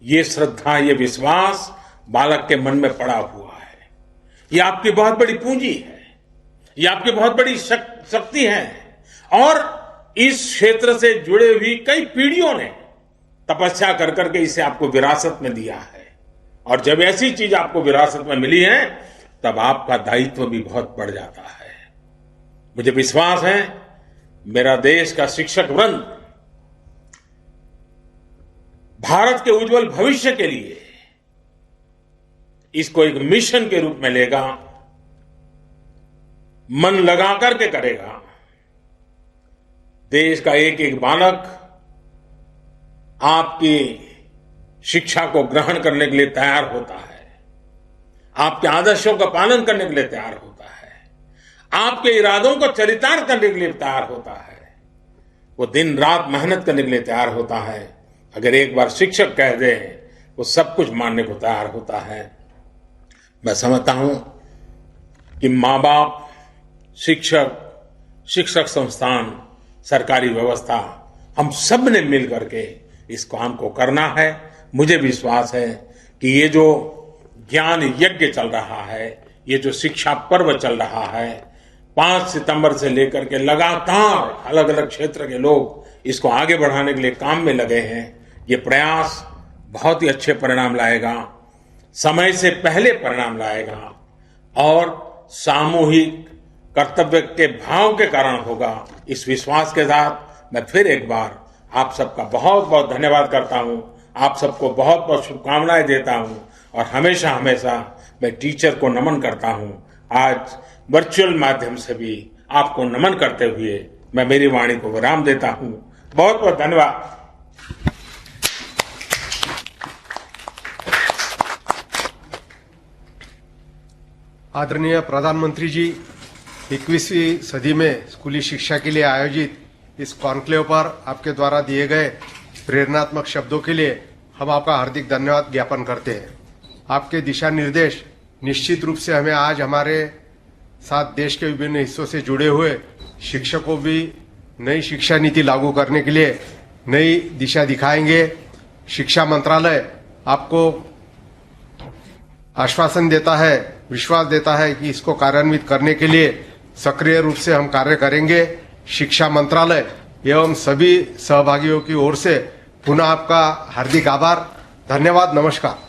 ये श्रद्धा, ये विश्वास बालक के मन में पड़ा हुआ है। ये आपकी बहुत बड़ी पूंजी है, ये आपकी बहुत बड़ी शक्ति है। और इस क्षेत्र से जुड़े हुई कई पीढ़ियों ने तपस्या कर करके इसे आपको विरासत में दिया है। और जब ऐसी चीज आपको विरासत में मिली है तब आपका दायित्व भी बहुत बढ़ जाता है। मुझे विश्वास है मेरा देश का शिक्षक वृंद भारत के उज्जवल भविष्य के लिए इसको एक मिशन के रूप में लेगा, मन लगा करके करेगा। देश का एक एक बालक आपकी शिक्षा को ग्रहण करने के लिए तैयार होता है, आपके आदर्शों का पालन करने के लिए तैयार होता है, आपके इरादों को चरितार्थ करने के लिए तैयार होता है, वो दिन रात मेहनत करने के लिए तैयार होता है। अगर एक बार शिक्षक कह दे वो सब कुछ मानने को तैयार होता है। मैं समझता हूं कि मां बाप, शिक्षक, शिक्षक संस्थान, सरकारी व्यवस्था, हम सब ने मिल करके इस काम को करना है। मुझे विश्वास है कि ये जो ज्ञान यज्ञ चल रहा है, ये जो शिक्षा पर्व चल रहा है, 5 सितंबर से लेकर के लगातार अलग अलग क्षेत्र के लोग इसको आगे बढ़ाने के लिए काम में लगे हैं। ये प्रयास बहुत ही अच्छे परिणाम लाएगा, समय से पहले परिणाम लाएगा और सामूहिक कर्तव्य के भाव के कारण होगा। इस विश्वास के साथ मैं फिर एक बार आप सबका बहुत बहुत धन्यवाद करता हूं, आप सबको बहुत बहुत शुभकामनाएं देता हूं और हमेशा हमेशा मैं टीचर को नमन करता हूं। आज वर्चुअल माध्यम से भी आपको नमन करते हुए मैं मेरी वाणी को विराम देता हूं। बहुत बहुत धन्यवाद। आदरणीय प्रधानमंत्री जी, 21वीं सदी में स्कूली शिक्षा के लिए आयोजित इस कॉन्क्लेव पर आपके द्वारा दिए गए प्रेरणात्मक शब्दों के लिए हम आपका हार्दिक धन्यवाद ज्ञापन करते हैं। आपके दिशा निर्देश निश्चित रूप से हमें आज हमारे साथ देश के विभिन्न हिस्सों से जुड़े हुए शिक्षकों भी नई शिक्षा नीति लागू करने के लिए नई दिशा दिखाएंगे। शिक्षा मंत्रालय आपको आश्वासन देता है, विश्वास देता है कि इसको कार्यान्वित करने के लिए सक्रिय रूप से हम कार्य करेंगे। शिक्षा मंत्रालय एवं सभी सहभागियों की ओर से पुनः आपका हार्दिक आभार, धन्यवाद, नमस्कार।